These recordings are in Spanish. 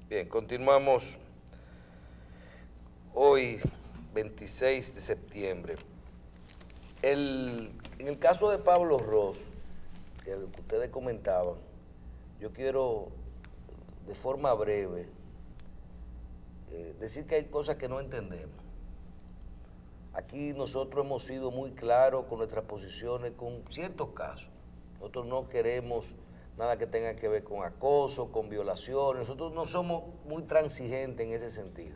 Bien, continuamos hoy, 26 de septiembre. En el caso de Pablo Ros, que ustedes comentaban, yo quiero, de forma breve, decir que hay cosas que no entendemos. Aquí nosotros hemos sido muy claros con nuestras posiciones con ciertos casos. Nosotros no queremos nada que tenga que ver con acoso, con violaciones. Nosotros no somos muy transigentes en ese sentido.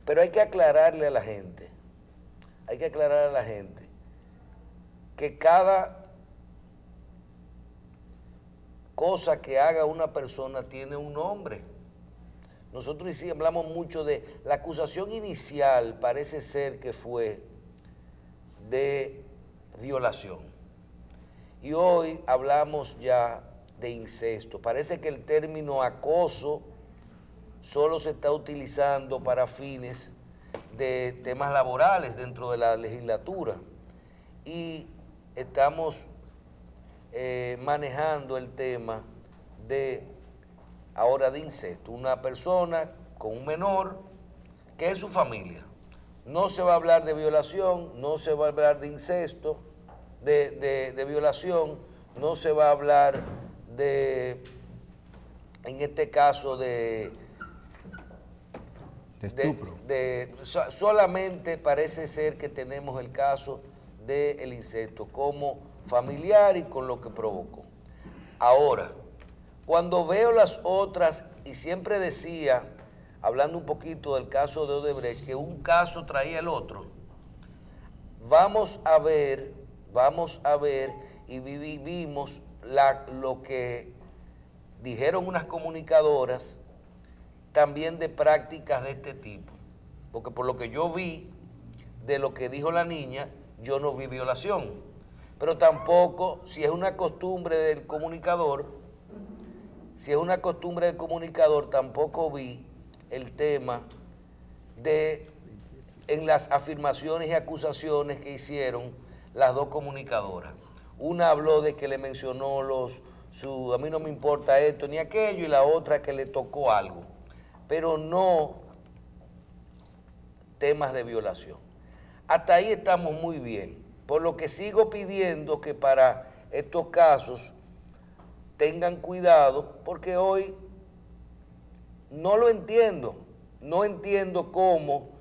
Pero hay que aclararle a la gente, que cada cosa que haga una persona tiene un nombre. Nosotros sí hablamos mucho de la acusación inicial, parece ser que fue de violación. Y hoy hablamos ya de incesto. Parece que el término acoso solo se está utilizando para fines de temas laborales dentro de la legislatura. Y estamos manejando el tema ahora de incesto. Una persona con un menor que es su familia. No se va a hablar de violación, no se va a hablar de incesto, de violación, no se va a hablar en este caso de estupro. Solamente parece ser que tenemos el caso del incesto como familiar y con lo que provocó. Ahora, cuando veo las otras, y siempre decía, hablando un poquito del caso de Odebrecht, que un caso traía el otro, vamos a ver y vivimos lo que dijeron unas comunicadoras también de prácticas de este tipo. Porque por lo que yo vi, de lo que dijo la niña, yo no vi violación. Pero tampoco, si es una costumbre del comunicador, tampoco vi el tema en las afirmaciones y acusaciones que hicieron las dos comunicadoras. Una habló de que le mencionó a mí no me importa esto ni aquello, y la otra que le tocó algo, pero no temas de violación. Hasta ahí estamos muy bien, por lo que sigo pidiendo que para estos casos tengan cuidado, porque hoy no entiendo cómo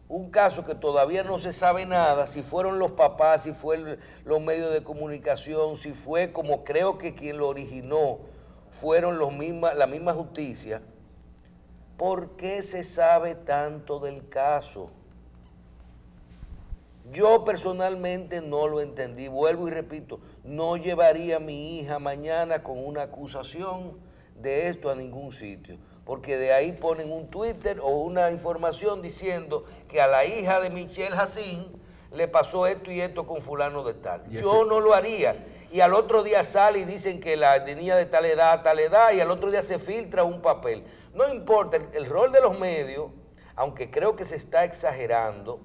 un caso que todavía no se sabe nada, si fueron los papás, si fue los medios de comunicación, si fue como creo que quien lo originó, fueron la misma justicia. ¿Por qué se sabe tanto del caso? Yo personalmente no lo entendí. Vuelvo y repito, no llevaría a mi hija mañana con una acusación de esto a ningún sitio, porque de ahí ponen un Twitter o una información diciendo que a la hija de Michelle Jacín le pasó esto y esto con fulano de tal. Yo no lo haría. Y al otro día sale y dicen que la niña de tal edad, y al otro día se filtra un papel. No importa, el rol de los medios, aunque creo que se está exagerando,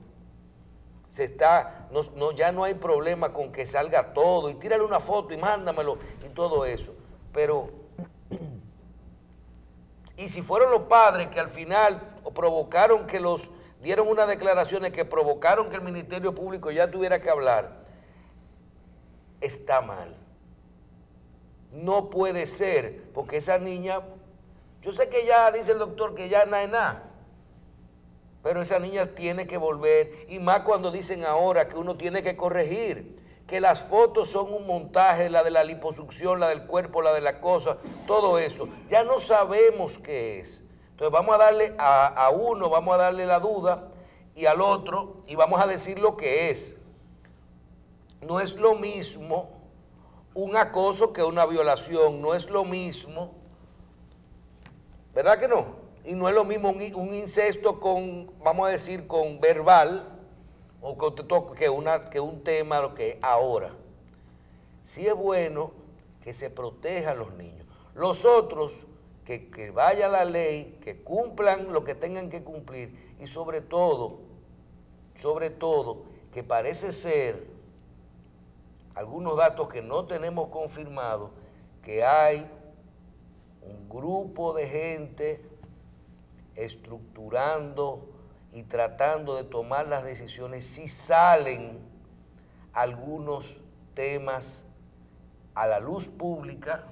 ya no hay problema con que salga todo y tírale una foto y mándamelo y todo eso. Pero, y si fueron los padres que al final provocaron dieron unas declaraciones que provocaron que el Ministerio Público ya tuviera que hablar, está mal. No puede ser, porque esa niña, yo sé que ya dice el doctor que ya nada es nada, pero esa niña tiene que volver, y más cuando dicen ahora que uno tiene que corregir, que las fotos son un montaje, la de la liposucción, la del cuerpo, la de la cosa, todo eso. Ya no sabemos qué es. Entonces vamos a darle a uno, vamos a darle la duda, y al otro, y vamos a decir lo que es. No es lo mismo un acoso que una violación, no es lo mismo, ¿verdad que no? Y no es lo mismo un incesto vamos a decir, con verbal, o que un tema lo que es ahora. Sí es bueno que se protejan a los niños. Los otros, que vaya la ley, que cumplan lo que tengan que cumplir, y sobre todo, que parece ser, algunos datos que no tenemos confirmados, que hay un grupo de gente estructurando y tratando de tomar las decisiones si salen algunos temas a la luz pública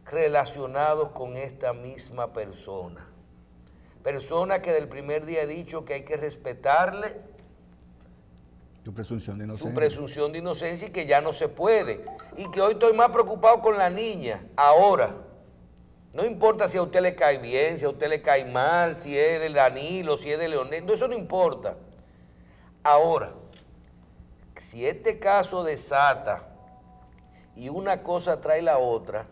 relacionados con esta misma persona. Persona que del primer día he dicho que hay que respetarle su presunción de inocencia. Su presunción de inocencia y que ya no se puede. Y que hoy estoy más preocupado con la niña, ahora. No importa si a usted le cae bien, si a usted le cae mal, si es de Danilo, si es de Leonel, no, eso no importa. Ahora, si este caso desata y una cosa trae la otra,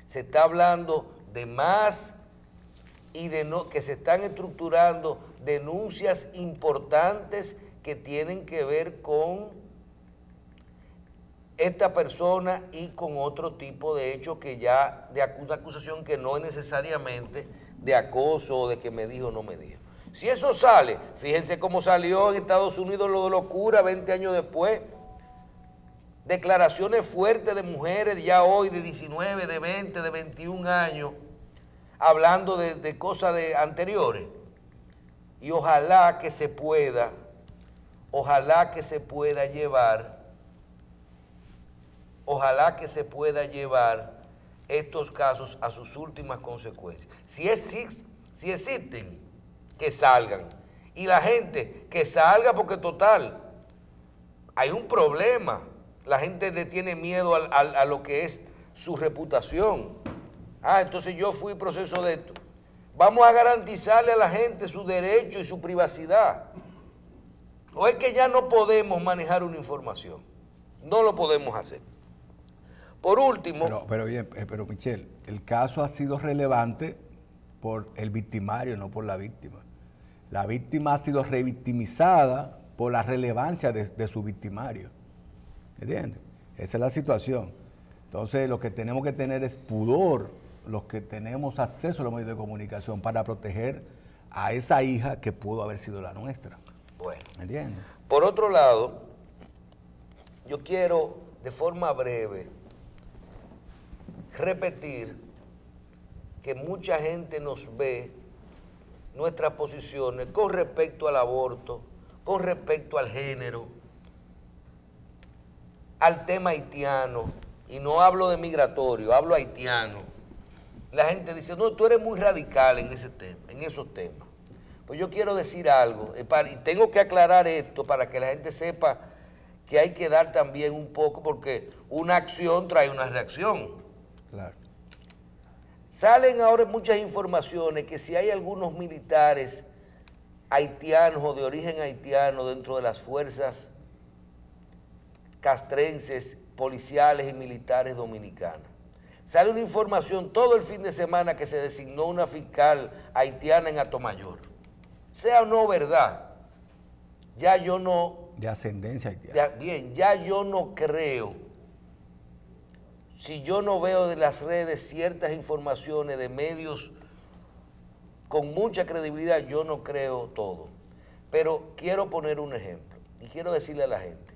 se está hablando de más y de no, que se están estructurando denuncias importantes que tienen que ver con esta persona y con otro tipo de hechos que ya, de una acusación que no es necesariamente de acoso o de que me dijo o no me dijo. Si eso sale, fíjense cómo salió en Estados Unidos lo de locura 20 años después. Declaraciones fuertes de mujeres ya hoy de 19, de 20, de 21 años, hablando de cosas anteriores. Y ojalá que se pueda llevar estos casos a sus últimas consecuencias. Si existen, que salgan. Y la gente que salga porque total, hay un problema. La gente le tiene miedo a lo que es su reputación. Entonces yo fui proceso de esto. Vamos a garantizarle a la gente su derecho y su privacidad. ¿O es que ya no podemos manejar una información? No lo podemos hacer. Por último... Pero Michel, el caso ha sido relevante por el victimario, no por la víctima. La víctima ha sido revictimizada por la relevancia de su victimario. ¿Entiendes? Esa es la situación. Entonces, lo que tenemos que tener es pudor, los que tenemos acceso a los medios de comunicación, para proteger a esa hija que pudo haber sido la nuestra. Bueno. ¿Entiendes? Por otro lado, yo quiero, de forma breve, repetir que mucha gente nos ve nuestras posiciones con respecto al aborto, con respecto al género, al tema haitiano, y no hablo de migratorio, hablo haitiano. La gente dice, no, tú eres muy radical en ese tema, en esos temas. Pues yo quiero decir algo, y tengo que aclarar esto para que la gente sepa que hay que dar también un poco, porque una acción trae una reacción. Claro. Salen ahora muchas informaciones que si hay algunos militares haitianos o de origen haitiano dentro de las fuerzas castrenses, policiales y militares dominicanas. Sale una información todo el fin de semana que se designó una fiscal haitiana en Atomayor. Sea o no verdad, ya yo no... De ascendencia haitiana. Ya yo no creo, si yo no veo de las redes ciertas informaciones de medios con mucha credibilidad, yo no creo todo. Pero quiero poner un ejemplo y quiero decirle a la gente,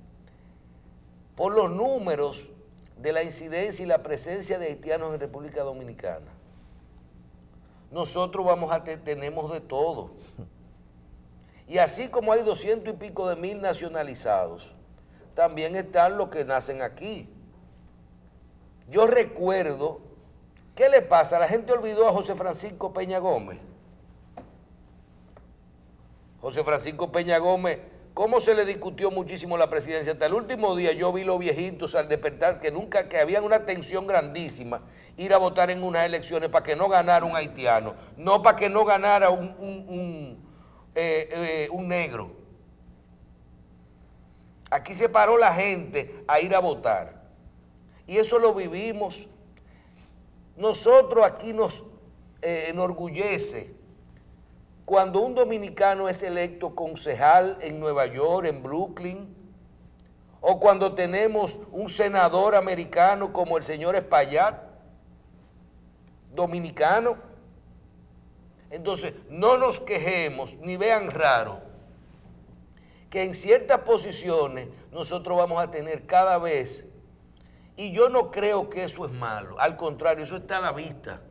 por los números de la incidencia y la presencia de haitianos en República Dominicana, nosotros tenemos de todo. Y así como hay 200 y pico de mil nacionalizados, también están los que nacen aquí. Yo recuerdo, ¿qué le pasa? La gente olvidó a José Francisco Peña Gómez. José Francisco Peña Gómez, ¿cómo se le discutió muchísimo la presidencia? Hasta el último día yo vi los viejitos al despertar que había una tensión grandísima, ir a votar en unas elecciones para que no ganara un haitiano, no para que no ganara un negro. Aquí se paró la gente a ir a votar. Y eso lo vivimos. Nosotros aquí nos enorgullece cuando un dominicano es electo concejal en Nueva York, en Brooklyn, o cuando tenemos un senador americano como el señor Espaillat, dominicano. Entonces, no nos quejemos ni vean raro que en ciertas posiciones nosotros vamos a tener cada vez Y yo no creo que eso es malo, al contrario, eso está a la vista.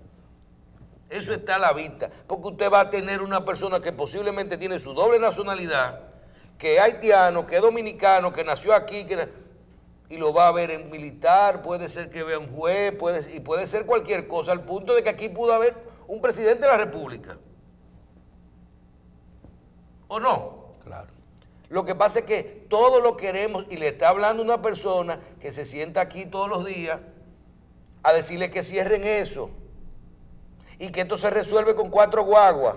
Eso está a la vista, porque usted va a tener una persona que posiblemente tiene su doble nacionalidad, que es haitiano, que es dominicano, que nació aquí, y lo va a ver en militar, puede ser que vea un juez, puede ser cualquier cosa, al punto de que aquí pudo haber un presidente de la República. ¿O no? Claro. Lo que pasa es que todo lo queremos, y le está hablando una persona que se sienta aquí todos los días a decirle que cierren eso y que esto se resuelve con 4 guaguas.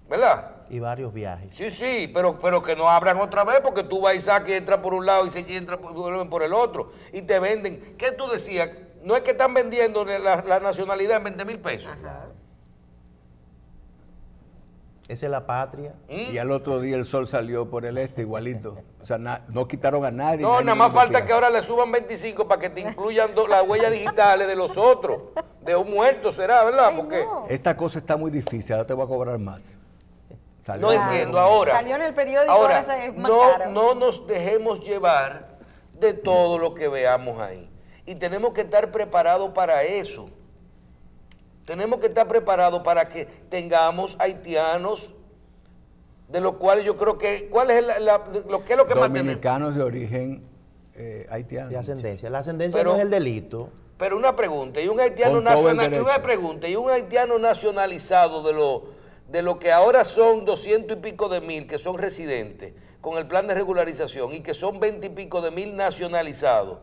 ¿Verdad? Y varios viajes. Sí, pero que no abran otra vez, porque tú vas y sacas y entras por un lado y se entra por el otro y te venden. ¿Qué tú decías? No es que están vendiendo la nacionalidad en 20.000 pesos. Ajá. Esa es la patria. Y al otro día el sol salió por el este igualito. O sea, no quitaron a nadie. No, nada más falta que ahora le suban 25 para que te incluyan las huellas digitales de los otros. De un muerto será, ¿verdad? Ay, Porque no. Esta cosa está muy difícil, ahora te voy a cobrar más. Salió no algo. entiendo ahora. Salió en el periódico, Ahora, ahora es más caro. no nos dejemos llevar de todo lo que veamos ahí. Y tenemos que estar preparados para eso. Tenemos que estar preparados para que tengamos haitianos, de los cuales yo creo que, ¿cuál es lo que más tenemos? Dominicanos de origen haitiano. De ascendencia. La ascendencia Pero- no es el delito. Pero una pregunta, y un haitiano Con todo el nacionalizado de lo que ahora son 200 y pico de mil que son residentes con el plan de regularización y que son 20 y pico de mil nacionalizados.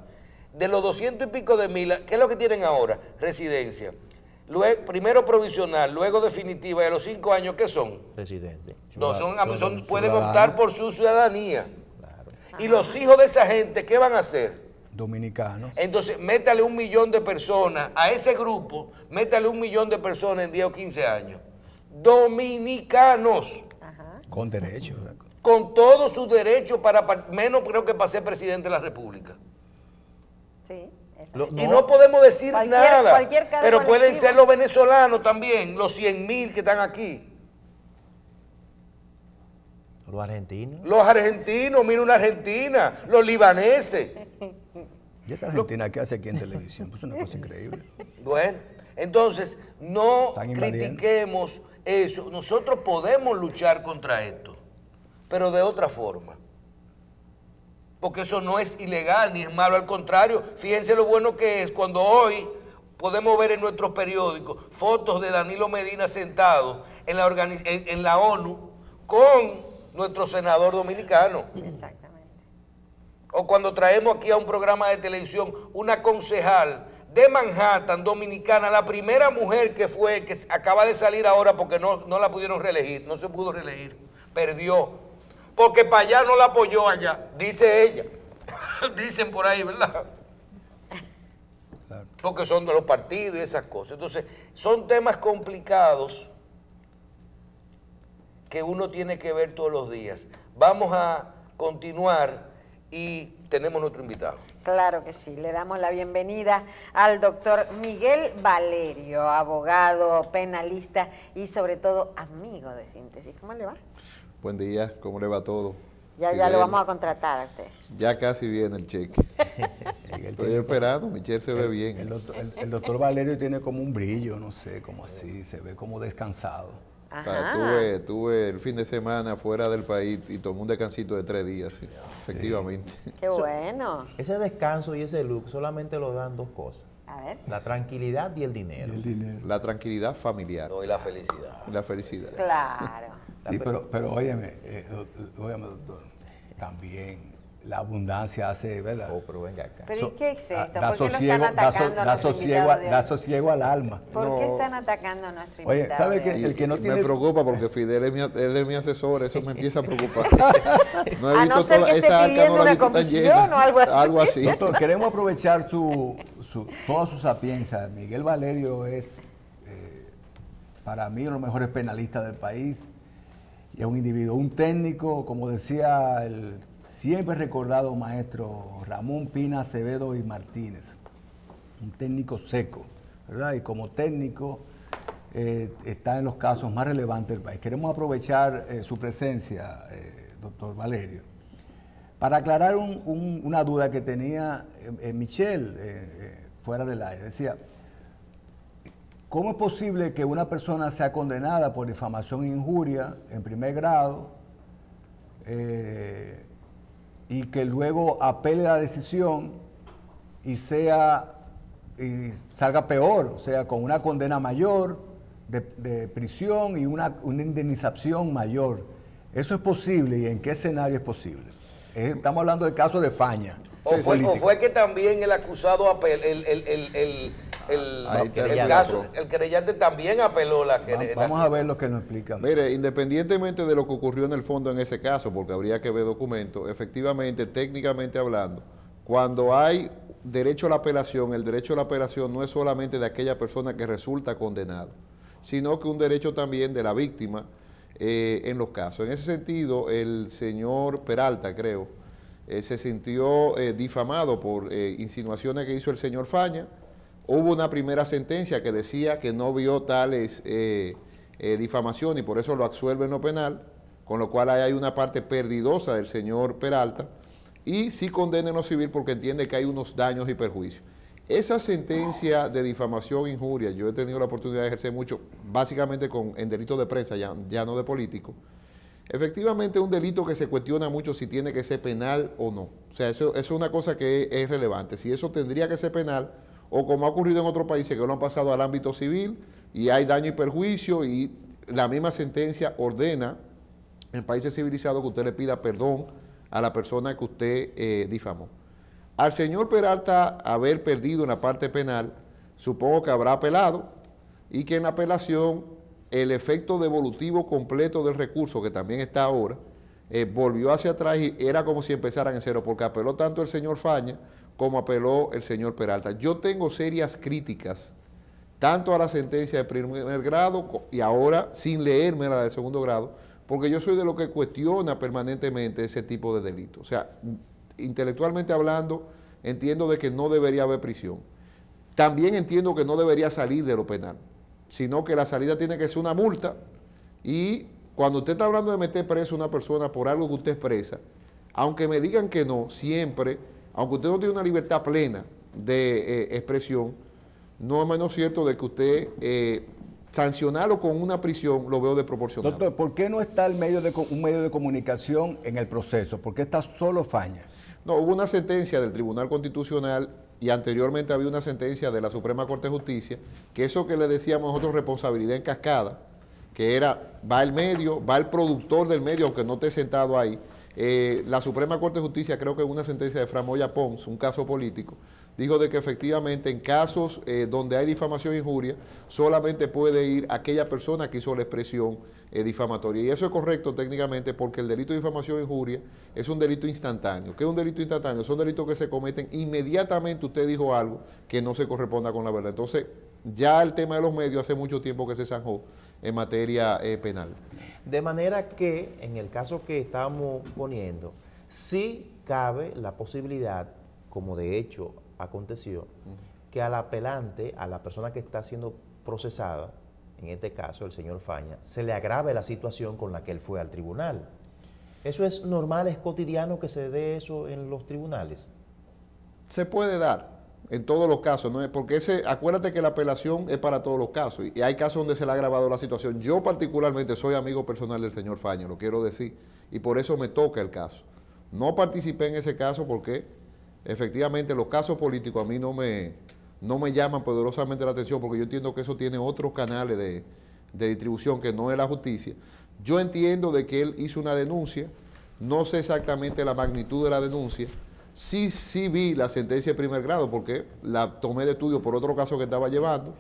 De los 200 y pico de mil, ¿qué es lo que tienen ahora? Residencia. Luego, primero provisional, luego definitiva, y a los 5 años, ¿qué son? Residente. No, pueden ciudadanos. optar por su ciudadanía. Claro. Y los hijos de esa gente, ¿qué van a hacer? Dominicanos. Entonces, métale 1 millón de personas a ese grupo, métale 1 millón de personas en 10 o 15 años. Dominicanos, Ajá. Con derechos. con todos sus derechos, menos creo que para ser presidente de la República. Sí, eso. Y no podemos decir nada, cualquier cargo pero pueden colectivo. ser los venezolanos también, los 100.000 que están aquí. Los argentinos. Los argentinos, mira una argentina, los libaneses. ¿Y esa Argentina qué hace aquí en televisión? Pues es una cosa increíble. Bueno, entonces no Están invadiendo. critiquemos eso. Nosotros podemos luchar contra esto, pero de otra forma. Porque eso no es ilegal ni es malo, al contrario, fíjense lo bueno que es cuando hoy podemos ver en nuestros periódicos fotos de Danilo Medina sentado en la ONU con nuestro senador dominicano. Exactamente. O cuando traemos aquí a un programa de televisión una concejal de Manhattan, dominicana, la primera mujer que acaba de salir ahora porque no la pudieron reelegir, no se pudo reelegir, perdió, porque para allá no la apoyó allá, dice ella, dicen por ahí, ¿verdad? Claro. Porque son de los partidos y esas cosas. Entonces, son temas complicados que uno tiene que ver todos los días. Vamos a continuar y tenemos nuestro invitado. Claro que sí, le damos la bienvenida al doctor Miguel Valerio, abogado, penalista y sobre todo amigo de Síntesis. ¿Cómo le va? Buen día, ¿cómo le va todo? Ya lo Miguel, vamos a contratar a usted. Ya casi viene el cheque. Miguel Estoy tiene esperando, Michelle se ve El bien. doctor Valerio tiene como un brillo, no sé, como así, se ve como descansado. Tuve el fin de semana fuera del país y tomé un descansito de 3 días, sí, efectivamente. Qué bueno. Ese descanso y ese look solamente lo dan 2 cosas. A ver. La tranquilidad y el dinero. El dinero. La tranquilidad familiar No, y la felicidad. y la felicidad. Claro. Sí, pero óyeme, doctor, también la abundancia hace, ¿verdad? Oh, pero venga acá. Pero ¿y qué es esto? Da ¿Por qué lo sosiego, están atacando a nuestro invitado de da hoy? sosiego al alma. ¿Por No. qué están atacando a nuestro Oye, invitado ¿sabe de qué? hoy? El que no Y tiene- me preocupa porque Fidel es mi asesor, eso me empieza a preocupar. No A no ser que esté pidiendo una comisión o algo así. Algo así. Doctor, queremos aprovechar toda su sapiencia. Miguel Valerio es, para mí, uno de los mejores penalistas del país. Y es un individuo, un técnico, como decía el siempre recordado maestro Ramón Pina Acevedo y Martínez. Un técnico seco, ¿verdad? Y como técnico está en los casos más relevantes del país. Queremos aprovechar su presencia, doctor Valerio, Para aclarar una duda que tenía Michelle fuera del aire, decía, ¿cómo es posible que una persona sea condenada por difamación e injuria en primer grado y que luego apele la decisión y salga peor, o sea, con una condena mayor de prisión y una indemnización mayor? ¿Eso es posible y en qué escenario es posible? Estamos hablando del caso de Faña. O fue que también el acusado el querellante también apeló la querella. Vamos a ver lo que nos explican. Mire, independientemente de lo que ocurrió en el fondo en ese caso, porque habría que ver documentos, efectivamente, técnicamente hablando, cuando hay derecho a la apelación, el derecho a la apelación no es solamente de aquella persona que resulta condenada, sino que un derecho también de la víctima en los casos. En ese sentido, el señor Peralta, creo, se sintió difamado por insinuaciones que hizo el señor Faña. Hubo una primera sentencia que decía que no vio tales difamaciones y por eso lo absuelve en lo penal, con lo cual hay una parte perdidosa del señor Peralta, y sí condena en lo civil porque entiende que hay unos daños y perjuicios. Esa sentencia de difamación e injuria, yo he tenido la oportunidad de ejercer mucho, básicamente en delitos de prensa, ya no de político. Efectivamente es un delito que se cuestiona mucho si tiene que ser penal o no. O sea, eso es una cosa que es relevante. Si eso tendría que ser penal, o como ha ocurrido en otros países que lo han pasado al ámbito civil y hay daño y perjuicio y la misma sentencia ordena en países civilizados que usted le pida perdón a la persona que usted difamó. Al señor Peralta haber perdido en la parte penal, supongo que habrá apelado y que en la apelación el efecto devolutivo completo del recurso, que también está ahora, volvió hacia atrás y era como si empezaran en cero, porque apeló tanto el señor Faña como apeló el señor Peralta. Yo tengo serias críticas, tanto a la sentencia de primer grado y ahora sin leerme la de segundo grado, porque yo soy de lo que cuestiona permanentemente ese tipo de delitos. O sea, intelectualmente hablando, entiendo de que no debería haber prisión. También entiendo que no debería salir de lo penal, sino que la salida tiene que ser una multa y cuando usted está hablando de meter preso a una persona por algo que usted expresa, aunque me digan que no, siempre, aunque usted no tiene una libertad plena de expresión, no es menos cierto de que usted sancionarlo con una prisión lo veo desproporcionado. Doctor, ¿por qué no está un medio de comunicación en el proceso? ¿Por qué está solo Faña? No, hubo una sentencia del Tribunal Constitucional y anteriormente había una sentencia de la Suprema Corte de Justicia, que eso que le decíamos nosotros responsabilidad en cascada, que era, va el medio, va el productor del medio, aunque no esté sentado ahí. La Suprema Corte de Justicia, creo que en una sentencia de Framoya Pons, un caso político, dijo de que efectivamente en casos donde hay difamación e injuria, solamente puede ir aquella persona que hizo la expresión difamatoria. Y eso es correcto técnicamente porque el delito de difamación e injuria es un delito instantáneo. ¿Qué es un delito instantáneo? Son delitos que se cometen inmediatamente usted dijo algo que no se corresponda con la verdad. Entonces, ya el tema de los medios hace mucho tiempo que se zanjó en materia penal. De manera que, en el caso que estamos poniendo, sí cabe la posibilidad, como de hecho aconteció, que al apelante, a la persona que está siendo procesada, en este caso el señor Faña, se le agrave la situación con la que él fue al tribunal. ¿Eso es normal, es cotidiano que se dé eso en los tribunales? Se puede dar en todos los casos, ¿no? Porque acuérdate que la apelación es para todos los casos y hay casos donde se le ha agravado la situación. Yo particularmente soy amigo personal del señor Faña, lo quiero decir, y por eso me toca el caso. No participé en ese caso porque efectivamente los casos políticos a mí no me llaman poderosamente la atención porque yo entiendo que eso tiene otros canales de distribución que no es la justicia. Yo entiendo de que él hizo una denuncia, no sé exactamente la magnitud de la denuncia. Sí vi la sentencia de primer grado porque la tomé de estudio por otro caso que estaba llevando,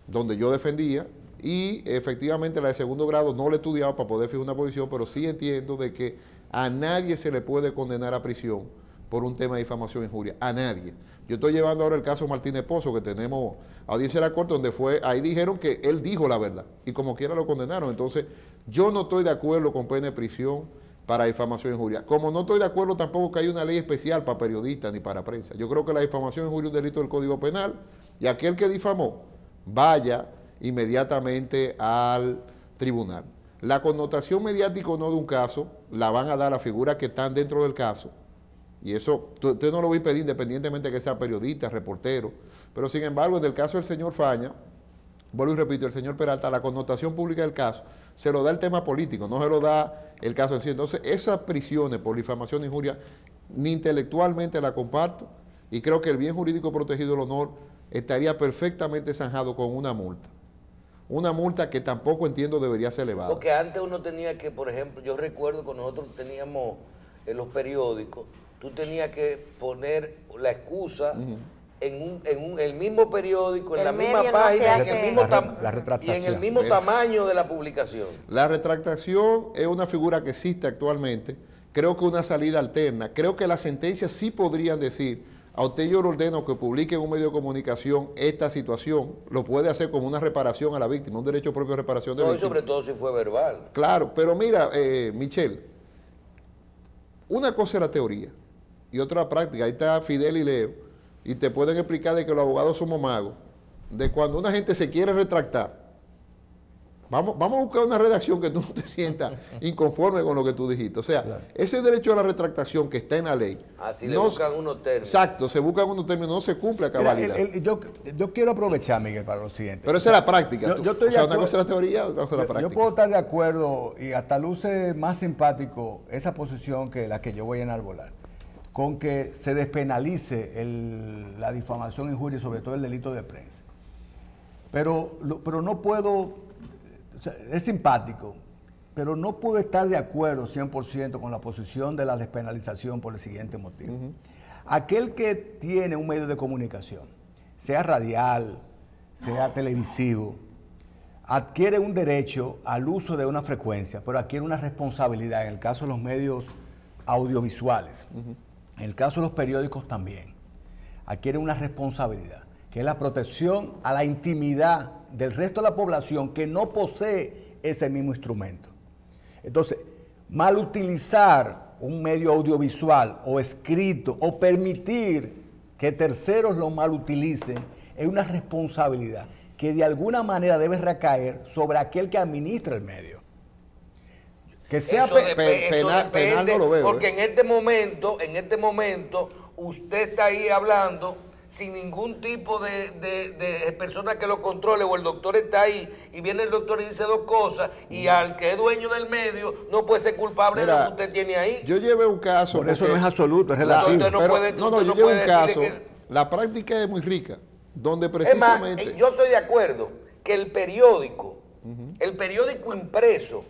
donde yo defendía, y efectivamente la de segundo grado no la he estudiado para poder fijar una posición, pero sí entiendo de que a nadie se le puede condenar a prisión por un tema de difamación e injuria, a nadie. Yo estoy llevando ahora el caso Martínez Pozo, que tenemos audiencia de la Corte, donde ahí dijeron que él dijo la verdad, y como quiera lo condenaron. Entonces, yo no estoy de acuerdo con pena de prisión para difamación e injuria. Como no estoy de acuerdo tampoco que hay una ley especial para periodistas ni para prensa. Yo creo que la difamación e injuria es un delito del Código Penal, y aquel que difamó, vaya inmediatamente al tribunal. La connotación mediática o no de un caso, la van a dar a figuras que están dentro del caso, Y eso, usted no lo va a impedir independientemente de que sea periodista, reportero. Pero sin embargo, en el caso del señor Faña, vuelvo y repito, el señor Peralta, la connotación pública del caso se lo da el tema político, no se lo da el caso en sí. Entonces, esas prisiones por difamación e injuria, ni intelectualmente la comparto, y creo que el bien jurídico protegido del honor estaría perfectamente zanjado con una multa. Una multa que tampoco entiendo debería ser elevada. Porque antes uno tenía que, por ejemplo, yo recuerdo que nosotros teníamos en los periódicos, tú tenías que poner la excusa en el mismo periódico, en la misma página, en el mismo y en el mismo tamaño de la publicación. La retractación es una figura que existe actualmente. Creo que una salida alterna. Creo que las sentencias sí podrían decir, a usted yo le ordeno que publique en un medio de comunicación esta situación, lo puede hacer como una reparación a la víctima, un derecho propio de reparación de víctima. Y sobre todo si fue verbal. Claro, pero mira, Michelle, una cosa es la teoría y otra la práctica. Ahí está Fidel y Leo, y te pueden explicar de que los abogados somos magos, de cuando una gente se quiere retractar. Vamos a buscar una redacción que tú no te sientas inconforme con lo que tú dijiste. O sea, claro, ese derecho a la retractación que está en la ley. Así le buscan unos términos. Exacto, se buscan unos términos, no se cumple a cabalidad. Yo quiero aprovechar, Miguel, para lo siguiente. Pero esa es la práctica. Yo estoy una cosa es la teoría, otra cosa es la práctica. Yo puedo estar de acuerdo, y hasta luce más simpático esa posición que la que yo voy a enarbolar, con que se despenalice la difamación, injuria y sobre todo el delito de prensa. Pero no puedo... O sea, es simpático, pero no puedo estar de acuerdo 100% con la posición de la despenalización por el siguiente motivo. Aquel que tiene un medio de comunicación, sea radial, sea televisivo, adquiere un derecho al uso de una frecuencia, pero adquiere una responsabilidad en el caso de los medios audiovisuales, en el caso de los periódicos también, adquiere una responsabilidad, que es la protección a la intimidad del resto de la población que no posee ese mismo instrumento. Entonces, mal utilizar un medio audiovisual o escrito o permitir que terceros lo mal utilicen es una responsabilidad que de alguna manera debe recaer sobre aquel que administra el medio. Que sea penal no lo veo. Porque en este momento, usted está ahí hablando sin ningún tipo de persona que lo controle, o el doctor está ahí y viene el doctor y dice dos cosas, y al que es dueño del medio no puede ser culpable de lo que usted tiene ahí. Yo llevé un caso. Por eso no es absoluto, es relativo. Yo llevé un caso. La práctica es muy rica, donde precisamente... Es más, yo estoy de acuerdo que el periódico impreso,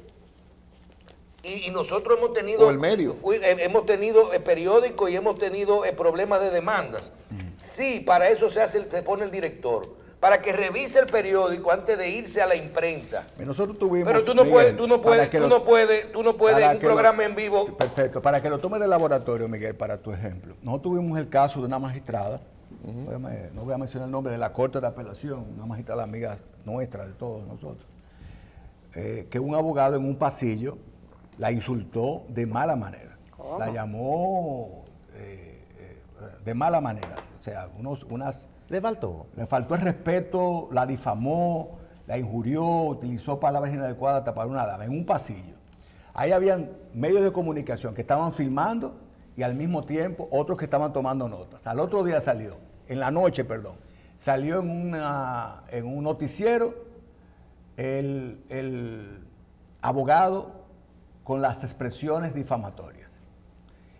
y nosotros hemos tenido... O el medio. Hemos tenido periódicos y hemos tenido problemas de demandas. Sí, para eso se pone el director, para que revise el periódico antes de irse a la imprenta. Nosotros tuvimos... Pero tú no puedes en un programa en vivo... Perfecto, para que lo tomes de laboratorio, Miguel, para tu ejemplo. Nosotros tuvimos el caso de una magistrada, no voy a mencionar el nombre, de la Corte de Apelación, una magistrada amiga nuestra, de todos nosotros, que un abogado en un pasillo la insultó de mala manera. ¿Cómo? La llamó de mala manera. O sea, ¿Le faltó? Le faltó el respeto, la difamó, la injurió, utilizó palabras inadecuadas hasta para una dama, en un pasillo. Ahí habían medios de comunicación que estaban filmando y al mismo tiempo otros que estaban tomando notas. Al otro día salió, en la noche, perdón, salió en un noticiero el abogado con las expresiones difamatorias.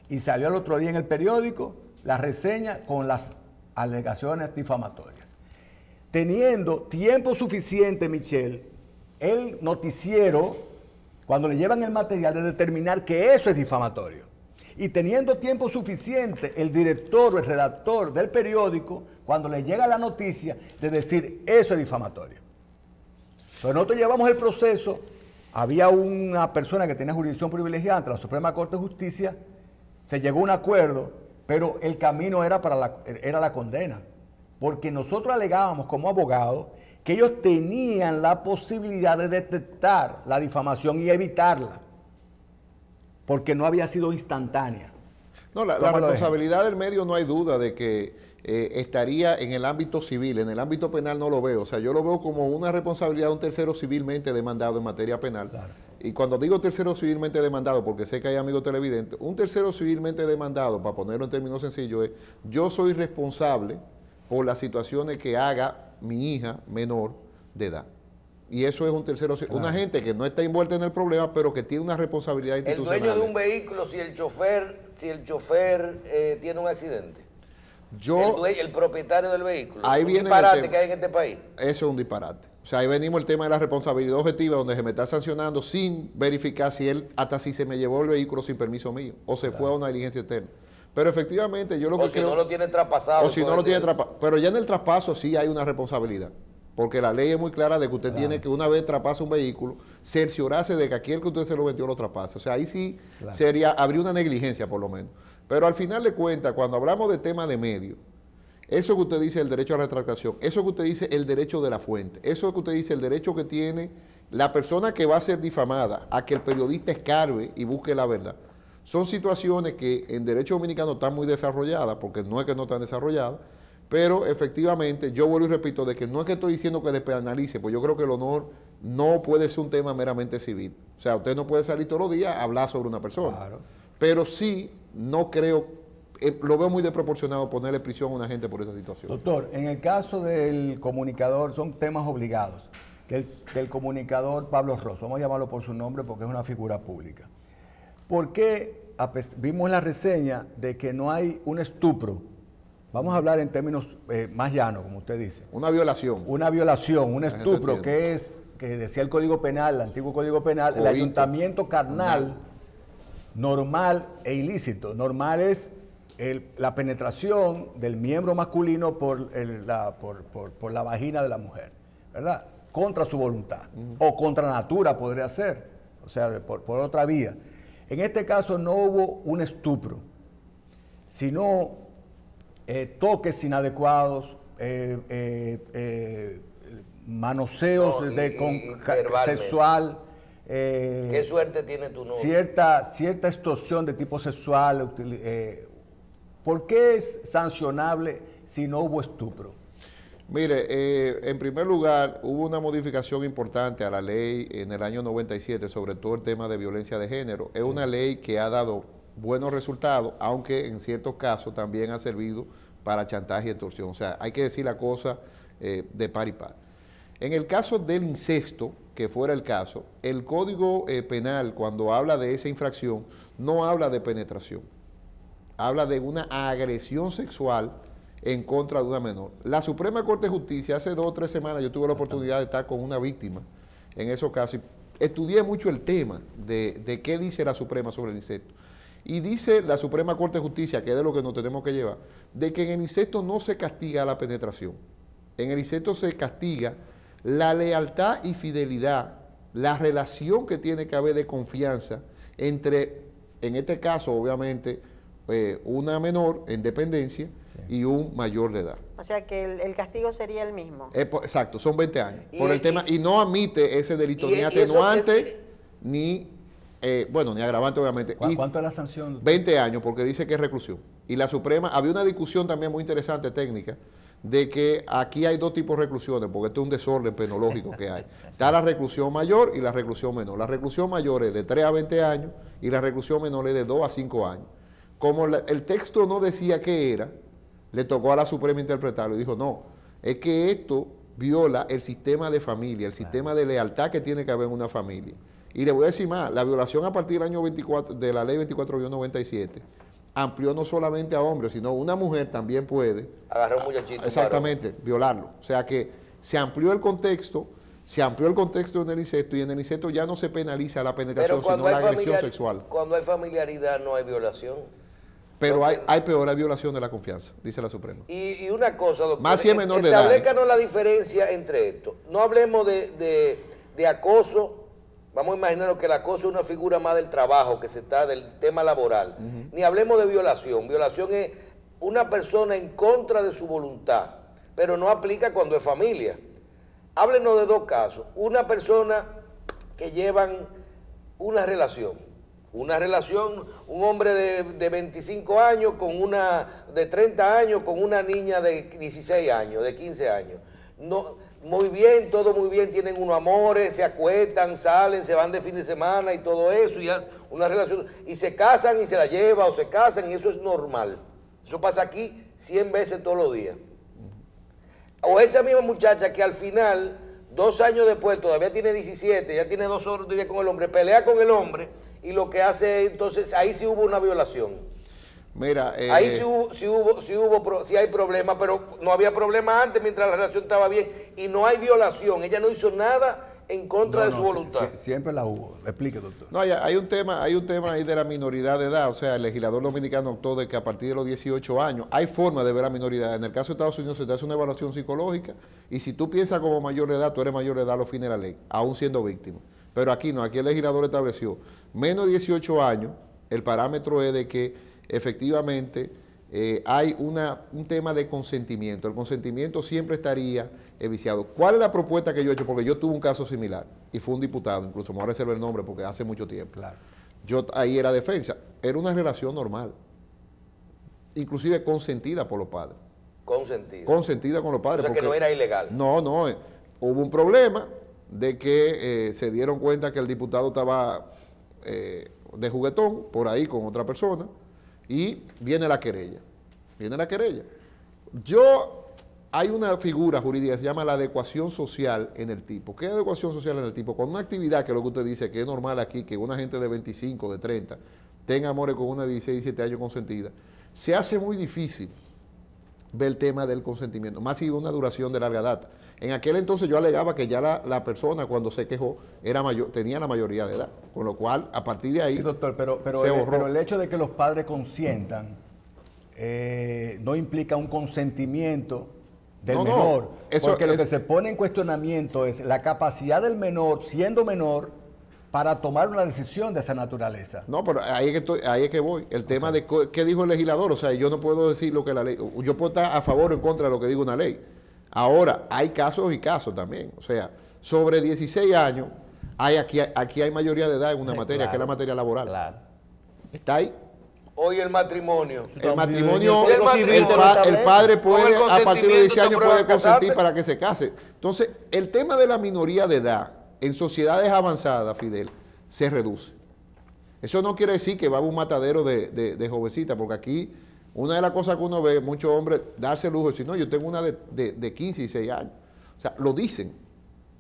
Y salió el otro día en el periódico la reseña con las alegaciones difamatorias. Teniendo tiempo suficiente, Michelle, el noticiero, cuando le llevan el material, de determinar que eso es difamatorio. Y teniendo tiempo suficiente el director o el redactor del periódico, cuando le llega la noticia, de decir eso es difamatorio. Pero nosotros llevamos el proceso. Había una persona que tenía jurisdicción privilegiada ante la Suprema Corte de Justicia, se llegó a un acuerdo, pero el camino era la condena, porque nosotros alegábamos como abogados que ellos tenían la posibilidad de detectar la difamación y evitarla, porque no había sido instantánea. No, la responsabilidad del medio no hay duda de que estaría en el ámbito civil, en el ámbito penal no lo veo. O sea, yo lo veo como una responsabilidad de un tercero civilmente demandado en materia penal. Claro. y cuando digo tercero civilmente demandado, porque sé que hay amigos televidentes, un tercero civilmente demandado, para ponerlo en términos sencillos, es yo soy responsable por las situaciones que haga mi hija menor de edad. Y eso es un tercero, una gente que no está envuelta en el problema, pero que tiene una responsabilidad institucional. El dueño de un vehículo, si el chofer tiene un accidente. El propietario del vehículo. Ahí un viene disparate que hay en este país. Eso es un disparate. O sea, ahí venimos el tema de la responsabilidad objetiva, donde se me está sancionando sin verificar hasta si se me llevó el vehículo sin permiso mío, o se fue a una diligencia externa. Pero efectivamente, yo lo que creo... O si no lo tiene traspasado. O si no lo tiene traspasado. Pero ya en el traspaso sí hay una responsabilidad. Porque la ley es muy clara de que usted tiene que, una vez traspasa un vehículo, cerciorarse de que aquel que usted se lo vendió lo traspase. O sea, ahí sí habría una negligencia por lo menos. Pero al final de cuentas, cuando hablamos de tema de medio, eso que usted dice, el derecho a retractación, eso que usted dice, el derecho de la fuente, eso que usted dice, el derecho que tiene la persona que va a ser difamada a que el periodista escarbe y busque la verdad, son situaciones que en derecho dominicano están muy desarrolladas, porque no es que no están desarrolladas, pero efectivamente, yo vuelvo y repito, de que no es que estoy diciendo que despenalice, pues yo creo que el honor no puede ser un tema meramente civil. O sea, usted no puede salir todos los días a hablar sobre una persona. Claro. Pero sí, no creo, lo veo muy desproporcionado ponerle prisión a una gente por esa situación. Doctor, en el caso del comunicador, son temas obligados, que el comunicador Pablo Rosso, vamos a llamarlo por su nombre porque es una figura pública. ¿Por qué vimos en la reseña de que no hay un estupro? Vamos a hablar en términos más llanos, como usted dice. Una violación. Una violación, un estupro, que decía el Código Penal, el antiguo Código Penal, el ayuntamiento carnal, normal e ilícito. Normal es la penetración del miembro masculino por la vagina de la mujer, ¿verdad? Contra su voluntad. O contra natura podría ser, o sea, por otra vía. En este caso no hubo un estupro, sino toques inadecuados, manoseos sexual. ¿Qué suerte tiene tu novio? Cierta extorsión de tipo sexual. ¿Por qué es sancionable si no hubo estupro? Mire, en primer lugar, hubo una modificación importante a la ley en el año 97, sobre todo el tema de violencia de género. Es una ley que ha dado buenos resultados, aunque en ciertos casos también ha servido para chantaje y extorsión. O sea, hay que decir la cosa de par y par. En el caso del incesto, que fuera el caso, el Código Penal, cuando habla de esa infracción, no habla de penetración. Habla de una agresión sexual en contra de una menor. La Suprema Corte de Justicia, hace 2 o 3 semanas, yo tuve la oportunidad de estar con una víctima en esos casos. Estudié mucho el tema de qué dice la Suprema sobre el incesto. Y dice la Suprema Corte de Justicia, que es de lo que nos tenemos que llevar, de que en el incesto no se castiga la penetración. En el incesto se castiga la lealtad y fidelidad, la relación que tiene que haber de confianza entre, en este caso, obviamente, una menor en dependencia y un mayor de edad. O sea que el castigo sería el mismo. Exacto, son 20 años. Y no admite ese delito ni atenuante ni agravante, obviamente. ¿Cuánto es la sanción? 20 años, porque dice que es reclusión. Y la Suprema, había una discusión también muy interesante técnica, de que aquí hay 2 tipos de reclusiones, porque esto es un desorden penológico que hay. Está la reclusión mayor y la reclusión menor. La reclusión mayor es de 3 a 20 años y la reclusión menor es de 2 a 5 años. Como el texto no decía qué era, le tocó a la Suprema interpretarlo y dijo, no, es que esto viola el sistema de familia, el sistema de lealtad que tiene que haber en una familia. Y le voy a decir más, la violación a partir del año 24, de la ley 24-97, amplió no solamente a hombres, sino una mujer también puede agarrar un muchachito. Exactamente, violarlo. O sea que se amplió el contexto en el incesto, y en el incesto ya no se penaliza la penetración, sino la agresión sexual. Cuando hay familiaridad no hay violación. Pero hay peor, hay violación de la confianza, dice la Suprema. Y una cosa, doctor, más si es menor de edad. Establezcanos la diferencia entre esto. No hablemos de acoso. Vamos a imaginar que el acoso es una figura más del trabajo, que se está del tema laboral. Ni hablemos de violación. Violación es una persona en contra de su voluntad, pero no aplica cuando es familia. Háblenos de 2 casos. Una persona que llevan una relación, un hombre de 25 años con una de 30 años con una niña de 16 años, de 15 años. No muy bien, todo muy bien, tienen unos amores, se acuestan, salen, se van de fin de semana y todo eso, y una relación, y se casan y se la lleva, o se casan, y eso es normal. Eso pasa aquí 100 veces todos los días. O esa misma muchacha que al final, 2 años después, todavía tiene 17, ya tiene 2 horas de día con el hombre, pelea con el hombre, y lo que hace, entonces, ahí sí hubo una violación. Mira, ahí sí hay problema, pero no había problema antes mientras la relación estaba bien, y no hay violación, ella no hizo nada en contra de su voluntad. Siempre la hubo. Explique, doctor. No, hay un tema ahí de la minoridad de edad. O sea, el legislador dominicano optó de que a partir de los 18 años hay forma de ver la minoridad. En el caso de Estados Unidos se te hace una evaluación psicológica y si tú piensas como mayor de edad, tú eres mayor de edad a los fines de la ley, aún siendo víctima. Pero aquí no, aquí el legislador estableció menos de 18 años, el parámetro es de que efectivamente hay un tema de consentimiento. El consentimiento siempre estaría viciado. ¿Cuál es la propuesta que yo he hecho? Porque yo tuve un caso similar y fue un diputado, incluso me voy a reservar el nombre porque hace mucho tiempo. Claro. Yo ahí era defensa. Era una relación normal, inclusive consentida por los padres. Consentida con los padres. O sea, que no era ilegal. No, hubo un problema de que se dieron cuenta que el diputado estaba de juguetón por ahí con otra persona y viene la querella. Hay una figura jurídica que se llama la adecuación social en el tipo. ¿Qué es adecuación social en el tipo? Con una actividad que es lo que usted dice, que es normal aquí, que una gente de 25, de 30, tenga amores con una de 16, 17 años consentida, se hace muy difícil ver el tema del consentimiento, más si de una duración de larga data. En aquel entonces yo alegaba que ya la persona cuando se quejó tenía la mayoría de edad, con lo cual a partir de ahí sí, doctor, pero el hecho de que los padres consientan no implica un consentimiento del menor, porque lo que se pone en cuestionamiento es la capacidad del menor, siendo menor, para tomar una decisión de esa naturaleza. No, pero ahí es que voy. El tema de qué dijo el legislador. O sea, yo no puedo decir lo que la ley... Yo puedo estar a favor o en contra de lo que diga una ley. Ahora, hay casos y casos también. O sea, sobre 16 años, aquí hay mayoría de edad en una materia, claro, que es la materia laboral. Claro. Está ahí. Hoy el matrimonio. El padre puede, a partir de 16 años, puede consentir para que se case. Entonces, el tema de la minoría de edad en sociedades avanzadas, Fidel, se reduce. Eso no quiere decir que va a haber un matadero de jovencitas, porque aquí una de las cosas que uno ve, muchos hombres darse el lujo de decir, no, yo tengo una de 15 y 6 años. O sea, lo dicen,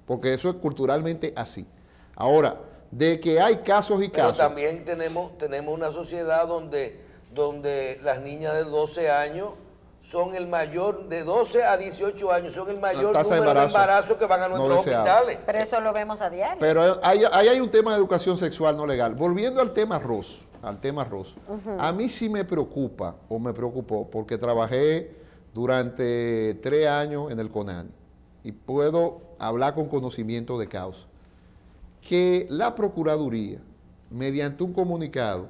porque eso es culturalmente así. Ahora, de que hay casos y casos. Pero también tenemos una sociedad donde las niñas de 12 años son el mayor, de 12 a 18 años, son el mayor número de embarazos que van a nuestros hospitales. Pero eso lo vemos a diario. Pero ahí hay un tema de educación sexual no legal. Volviendo al tema Ross, a mí sí me preocupa, o me preocupó, porque trabajé durante 3 años en el CONANI y puedo hablar con conocimiento de causa, que la Procuraduría, mediante un comunicado,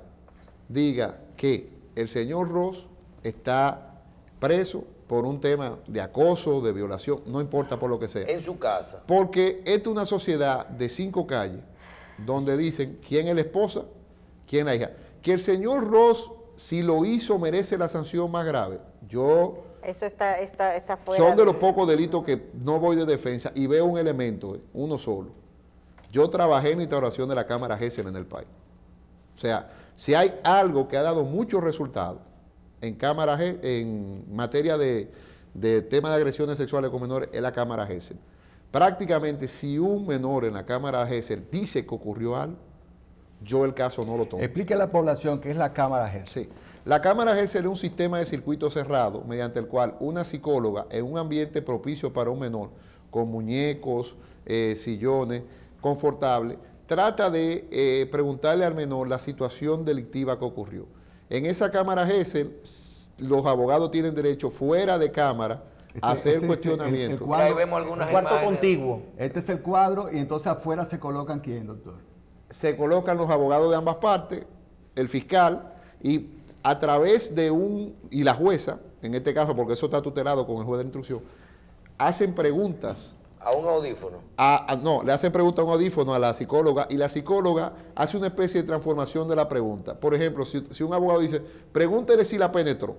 diga que el señor Ross está preso por un tema de acoso, de violación, no importa por lo que sea. En su casa. Porque esta es una sociedad de 5 calles, donde dicen quién es la esposa, quién es la hija. Que el señor Ross, si lo hizo, merece la sanción más grave. Eso está fuera. Son de los pocos delitos que no voy de defensa y veo un elemento, uno solo. Yo trabajé en la instauración de la Cámara Gesell en el país. O sea, si hay algo que ha dado muchos resultados en materia de tema de agresiones sexuales con menores, es la Cámara Gesell. Prácticamente, si un menor en la Cámara Gesell dice que ocurrió algo, yo el caso no lo tomo. Explique a la población qué es la Cámara Gesell. Sí. La Cámara Gesell es un sistema de circuito cerrado mediante el cual una psicóloga en un ambiente propicio para un menor, con muñecos, sillones, confortable, trata de preguntarle al menor la situación delictiva que ocurrió. En esa Cámara Gesell, los abogados tienen derecho fuera de cámara a hacer cuestionamiento. El cuadro, ahí vemos algunas cuarto imágenes. contiguo. Este es el cuadro y entonces afuera se colocan ¿quién, doctor? Se colocan los abogados de ambas partes, el fiscal, y a través de y la jueza, en este caso, porque eso está tutelado con el juez de instrucción, hacen preguntas. A un audífono. No, le hacen preguntas a un audífono a la psicóloga y la psicóloga hace una especie de transformación de la pregunta. Por ejemplo, si un abogado dice, pregúntele si la penetró.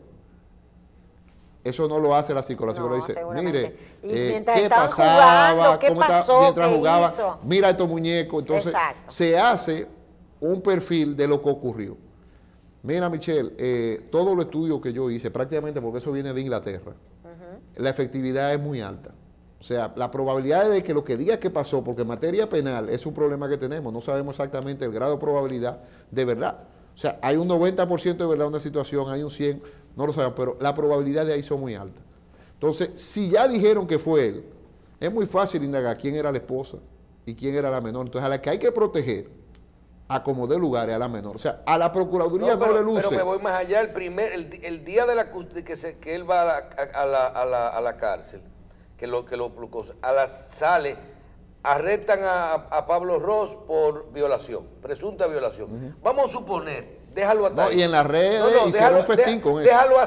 Eso no lo hace la psicóloga. La psicóloga dice, seguramente. mire, mientras ¿qué estaban pasaba? jugando, ¿qué ¿Cómo estaba? pasó? Mientras ¿Qué jugaba, hizo? mira estos muñecos. Entonces, Exacto. se hace un perfil de lo que ocurrió. Mira, Michelle, todos los estudios que yo hice, prácticamente porque eso viene de Inglaterra, la efectividad es muy alta. O sea, la probabilidad de que lo que diga que pasó, porque en materia penal es un problema que tenemos, no sabemos exactamente el grado de probabilidad de verdad. O sea, hay un 90% de verdad en una situación, hay un 100%, no lo sabemos, pero la probabilidad de ahí son muy altas. Entonces, si ya dijeron que fue él, es muy fácil indagar quién era la esposa y quién era la menor. Entonces, a la que hay que proteger, a como dé lugar, es a la menor. O sea, a la Procuraduría no le luce. Pero me voy más allá, el día de que él va a la cárcel, sale, arrestan a Pablo Ross por violación, presunta violación. Vamos a suponer, déjalo hasta ahí. Y en las redes hicieron un festín con eso. Déjalo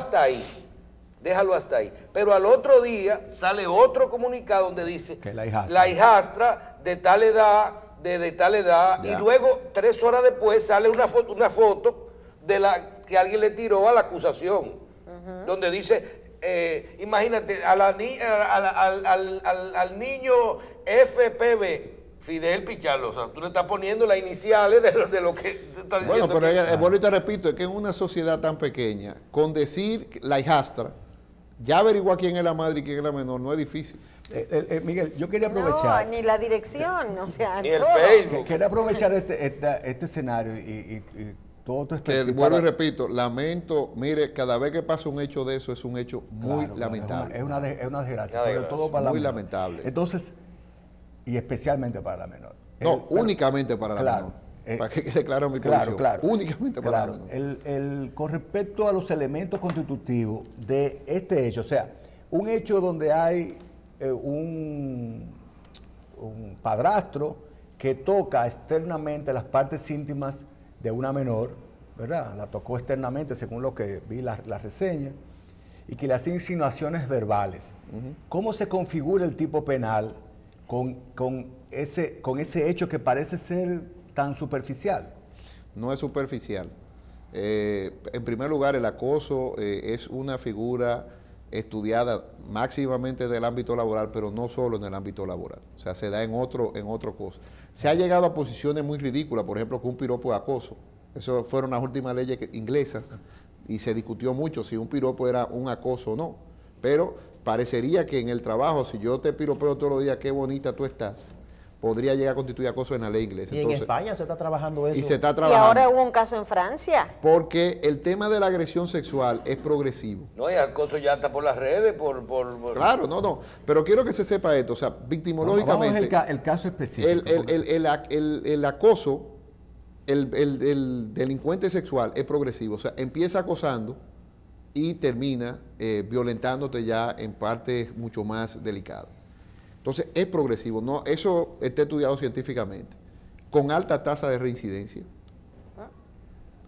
hasta ahí. Pero al otro día sale otro comunicado donde dice que la hijastra de tal edad, de tal edad, Ya. y luego 3 horas después sale una foto de la que alguien le tiró a la acusación, donde dice, imagínate, al niño FPB, Fidel Pichardo, o sea, tú le estás poniendo las iniciales de lo que te está diciendo. Bueno, pero vuelvo y te repito, es que en una sociedad tan pequeña, con decir la hijastra, ya averiguar quién es la madre y quién es la menor, no es difícil. Miguel, yo quería aprovechar. No, ni la dirección, o sea, Ni el todo. Facebook. Quería aprovechar este escenario y todo tu Que expertise vuelvo y para- repito, lamento, mire, cada vez que pasa un hecho de eso es un hecho muy Claro, lamentable. Es una desgracia, Una sobre desgracia. todo para la Muy menor. lamentable. Entonces, y especialmente para la menor. No, únicamente para la claro, menor. Para que quede claro mi posición. Claro. Únicamente para Claro. la menor. Con respecto a los elementos constitutivos de este hecho, o sea, un hecho donde hay un padrastro que toca externamente las partes íntimas de una menor, ¿verdad? La tocó externamente según lo que vi la reseña, y que le hace insinuaciones verbales. ¿Cómo se configura el tipo penal con ese hecho que parece ser tan superficial? No es superficial. En primer lugar, el acoso es una figura estudiada máximamente del ámbito laboral, pero no solo en el ámbito laboral. O sea, se da en otro cosa. Se ha llegado a posiciones muy ridículas, por ejemplo, que un piropo es acoso. Eso fueron las últimas leyes inglesas y se discutió mucho si un piropo era un acoso o no. Pero parecería que en el trabajo, si yo te piropeo todos los días, qué bonita tú estás, podría llegar a constituir acoso en la ley inglesa. Y en Entonces, España se está trabajando eso. y se está Y trabajando. ahora hubo un caso en Francia. Porque el tema de la agresión sexual es progresivo. No, y acoso ya está por las redes, Claro, no. Pero quiero que se sepa esto. O sea, victimológicamente, Vamos el caso específico. el acoso, el delincuente sexual es progresivo. O sea, empieza acosando y termina violentándote ya en partes mucho más delicadas. Entonces, es progresivo. No, eso está estudiado científicamente. Con alta tasa de reincidencia.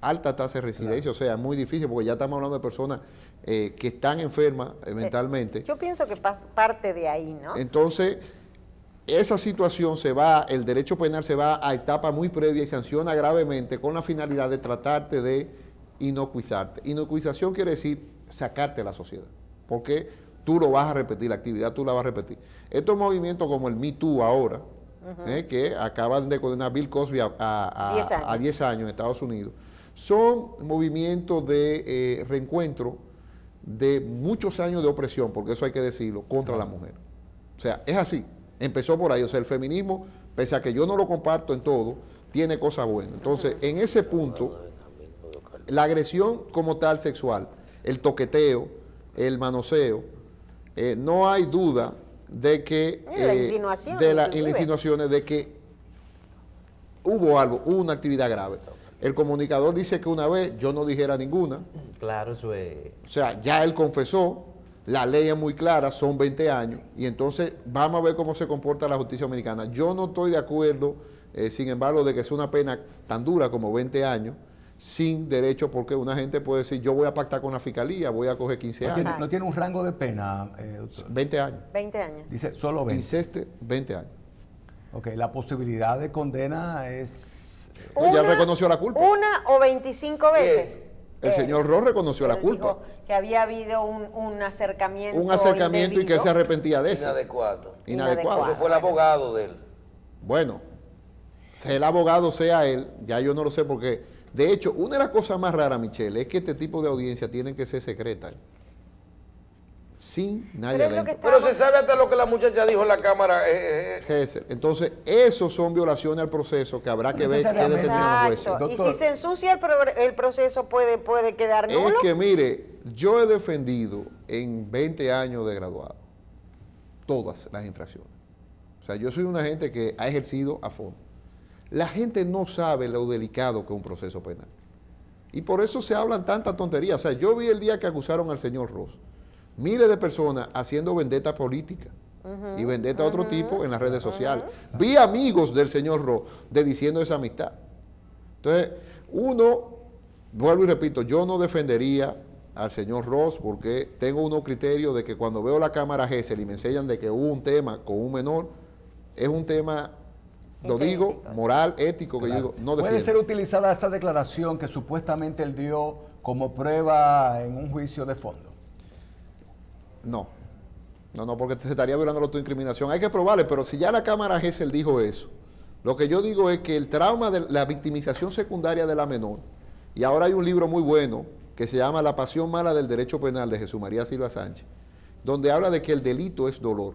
Alta tasa de reincidencia, o sea, muy difícil porque ya estamos hablando de personas que están enfermas mentalmente. Yo pienso que parte de ahí, ¿no? Entonces, esa situación el derecho penal se va a etapa muy previa y sanciona gravemente con la finalidad de tratarte de inocuizarte. Inocuización quiere decir sacarte de la sociedad, porque tú lo vas a repetir, la actividad tú la vas a repetir. Estos movimientos como el Me Too ahora, que acaban de condenar a Bill Cosby a 10 años en Estados Unidos, son movimientos de reencuentro de muchos años de opresión, porque eso hay que decirlo, contra la mujer. O sea, es así. Empezó por ahí. O sea, el feminismo, pese a que yo no lo comparto en todo, tiene cosas buenas. Entonces, en ese punto, la agresión como tal sexual, el toqueteo, el manoseo, no hay duda de que La insinuación, en las inclusive. insinuaciones de que hubo una actividad grave. El comunicador dice que una vez yo no dijera ninguna. Claro, eso es. O sea, ya él confesó, la ley es muy clara, son 20 años, y entonces vamos a ver cómo se comporta la justicia americana. Yo no estoy de acuerdo, sin embargo, de que sea una pena tan dura como 20 años, sin derecho, porque una gente puede decir, yo voy a pactar con la fiscalía, voy a coger 15 años. No tiene un rango de pena, doctor. 20 años. 20 años. Dice solo 20. Inceste, 20 años. Ok, la posibilidad de condena es... No, ya reconoció la culpa. ¿Una o 25 veces? El señor Ross reconoció la Él culpa. dijo que había habido un acercamiento. Un acercamiento y que él se indebido. arrepentía de eso. Inadecuado. Inadecuado. Eso fue el abogado de él. Bueno, sea el abogado, sea él, ya yo no lo sé porque, de hecho, una de las cosas más raras, Michelle, es que este tipo de audiencias tienen que ser secretas. Sin nadie Pero es lo adentro. que Pero se sabe hasta lo que la muchacha dijo en la cámara. Gesell. Entonces, esos son violaciones al proceso que habrá que ver qué Necesariamente. determinan los Exacto. jueces. Y si se ensucia el proceso, puede quedar nulo. Es que, mire, yo he defendido en 20 años de graduado todas las infracciones. O sea, yo soy una gente que ha ejercido a fondo. La gente no sabe lo delicado que es un proceso penal. Y por eso se hablan tantas tonterías. O sea, yo vi el día que acusaron al señor Ross, miles de personas haciendo vendetta política y vendetta a otro tipo en las redes sociales. Vi amigos del señor Ross diciendo esa amistad. Entonces, uno, vuelvo y repito, yo no defendería al señor Ross porque tengo unos criterios de que cuando veo la cámara Gesell y me enseñan de que hubo un tema con un menor, es un tema, lo digo, Intrínseco. moral, ético, que yo Claro. digo, no ¿Puede defiendo. ser utilizada esa declaración que supuestamente él dio como prueba en un juicio de fondo? No, porque se estaría violando la autoincriminación. Hay que probarle, pero si ya la cámara Gesell dijo eso, lo que yo digo es que el trauma de la victimización secundaria de la menor, y ahora hay un libro muy bueno que se llama La pasión mala del derecho penal de Jesús María Silva Sánchez, donde habla de que el delito es dolor.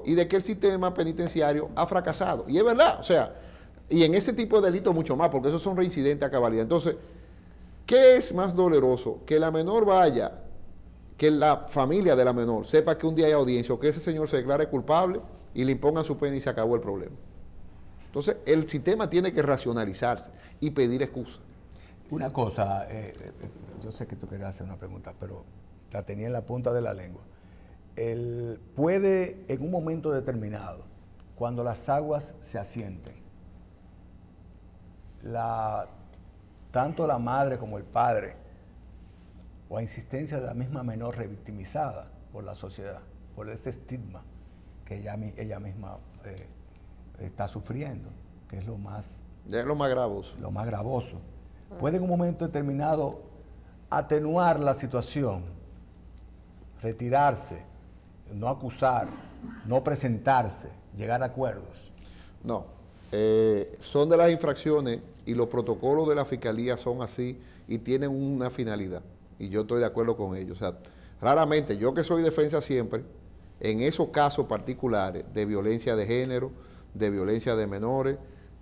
Y de que el sistema penitenciario ha fracasado. Y es verdad, o sea, y en ese tipo de delitos mucho más, porque esos son reincidentes a cabalidad. Entonces, ¿qué es más doloroso? Que la menor vaya, que la familia de la menor sepa que un día hay audiencia o que ese señor se declare culpable y le impongan su pena y se acabó el problema. Entonces, el sistema tiene que racionalizarse y pedir excusa. Una cosa, yo sé que tú querías hacer una pregunta, pero la tenía en la punta de la lengua. Él puede, en un momento determinado, cuando las aguas se asienten, tanto la madre como el padre, o a insistencia de la misma menor revictimizada por la sociedad, por ese estigma que ella misma está sufriendo, que es lo más Ya es lo más gravoso. gravoso. Puede en un momento determinado atenuar la situación, retirarse, no acusar, no presentarse, llegar a acuerdos. No, son de las infracciones y los protocolos de la Fiscalía son así y tienen una finalidad. Y yo estoy de acuerdo con ellos. O sea, raramente, yo que soy defensa siempre, en esos casos particulares de violencia de género, de violencia de menores,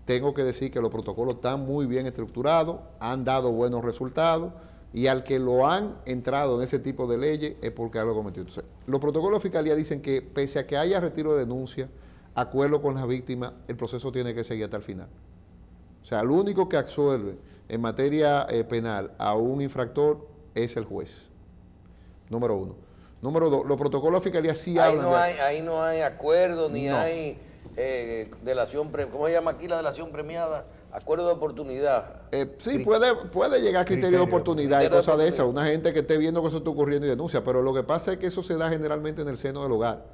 tengo que decir que los protocolos están muy bien estructurados, han dado buenos resultados y al que lo han entrado en ese tipo de leyes es porque algo cometido. Entonces, los protocolos de Fiscalía dicen que pese a que haya retiro de denuncia, acuerdo con las víctimas, el proceso tiene que seguir hasta el final. O sea, el único que absuelve en materia penal a un infractor es el juez. Número uno. Número dos, los protocolos de Fiscalía sí hablan Ahí no hay acuerdo, ni No. hay delación, ¿cómo se llama aquí la delación premiada? Acuerdo de oportunidad. Sí, puede llegar a criterio de oportunidad y Criterio de cosas de esas. oportunidad. Una gente que esté viendo que eso está ocurriendo y denuncia, pero lo que pasa es que eso se da generalmente en el seno del hogar.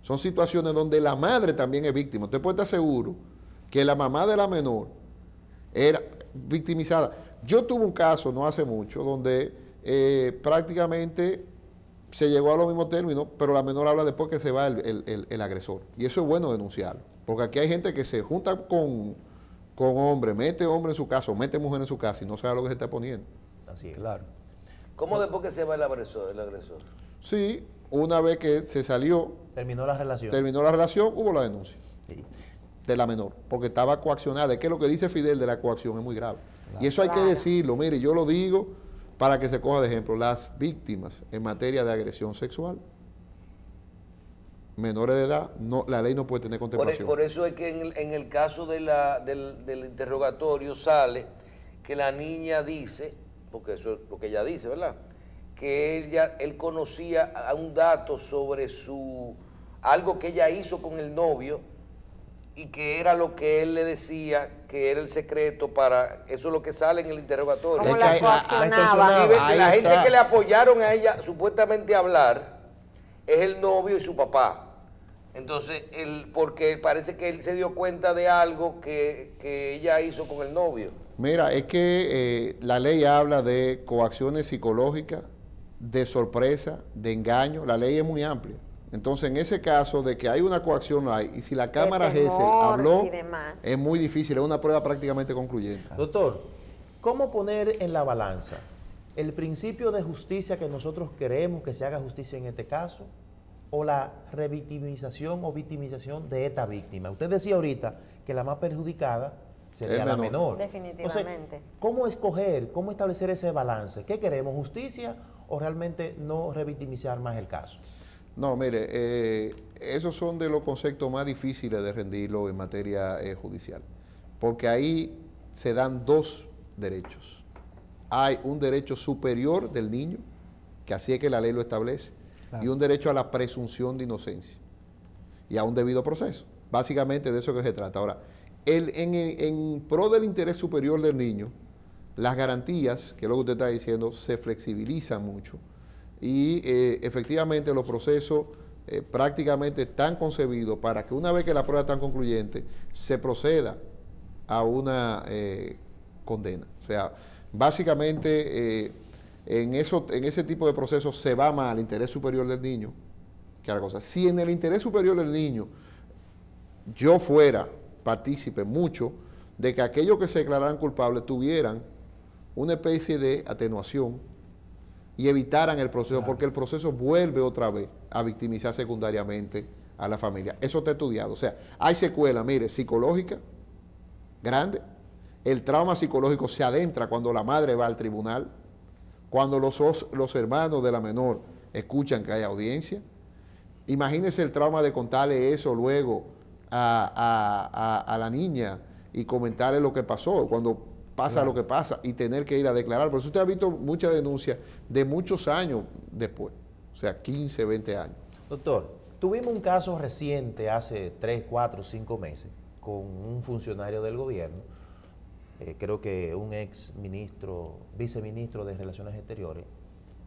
Son situaciones donde la madre también es víctima. Usted puede estar seguro que la mamá de la menor era victimizada. Yo tuve un caso no hace mucho donde prácticamente se llegó a los mismos términos, pero la menor habla después que se va el agresor. Y eso es bueno denunciarlo, porque aquí hay gente que se junta con hombre, mete hombre en su casa, o mete mujer en su casa y no sabe lo que se está poniendo. Así es. Claro. ¿Cómo después que se va el agresor? Sí, una vez que se salió, Terminó la relación. terminó la relación, hubo la denuncia Sí. de la menor, porque estaba coaccionada. Es que lo que dice Fidel de la coacción es muy grave. Claro. Y eso hay que Claro. decirlo, mire, yo lo digo para que se coja de ejemplo. Las víctimas en materia de agresión sexual, menores de edad, no, la ley no puede tener contemplación. Por eso es que en el caso del interrogatorio sale que la niña dice, porque eso es lo que ella dice, ¿verdad? Que él conocía a un dato sobre algo que ella hizo con el novio y que era lo que él le decía que era el secreto para, eso es lo que sale en el interrogatorio. ¿Cómo Es que la hay- coaccionaba? Sí, ve, Ahí la gente está. que le apoyaron a ella supuestamente a hablar es el novio y su papá. Entonces, porque parece que él se dio cuenta de algo que ella hizo con el novio. Mira, es que la ley habla de coacciones psicológicas, de sorpresa, de engaño. La ley es muy amplia. Entonces, en ese caso de que hay una coacción, y si la Cámara Gesell habló, es muy difícil, es una prueba prácticamente concluyente. Doctor, ¿cómo poner en la balanza el principio de justicia que nosotros queremos que se haga justicia en este caso o la revictimización o victimización de esta víctima? Usted decía ahorita que la más perjudicada sería la menor. Definitivamente. Entonces, ¿cómo escoger, cómo establecer ese balance? ¿Qué queremos, justicia o realmente no revictimizar más el caso? No, mire, esos son de los conceptos más difíciles de rendirlo en materia judicial, porque ahí se dan dos derechos. Hay un derecho superior del niño, que así es que la ley lo establece, claro, y un derecho a la presunción de inocencia y a un debido proceso. Básicamente de eso que se trata. Ahora, en pro del interés superior del niño, las garantías, que es lo que usted está diciendo, se flexibilizan mucho. Y efectivamente los procesos prácticamente están concebidos para que una vez que la prueba está concluyente, se proceda a una condena. O sea, básicamente en ese tipo de procesos se va más al interés superior del niño que a la cosa. Si en el interés superior del niño yo fuera partícipe mucho de que aquellos que se declararan culpables tuvieran una especie de atenuación y evitaran el proceso, claro, porque el proceso vuelve otra vez a victimizar secundariamente a la familia. Eso está estudiado. O sea, hay secuela, mire, psicológica, grande. El trauma psicológico se adentra cuando la madre va al tribunal, cuando los hermanos de la menor escuchan que hay audiencia. Imagínense el trauma de contarle eso luego a la niña y comentarle lo que pasó, cuando pasa, claro, lo que pasa, y tener que ir a declarar. Por eso usted ha visto muchas denuncias de muchos años después, o sea, 15, 20 años. Doctor, tuvimos un caso reciente hace 3, 4, 5 meses con un funcionario del gobierno, creo que un ex ministro, viceministro de Relaciones Exteriores,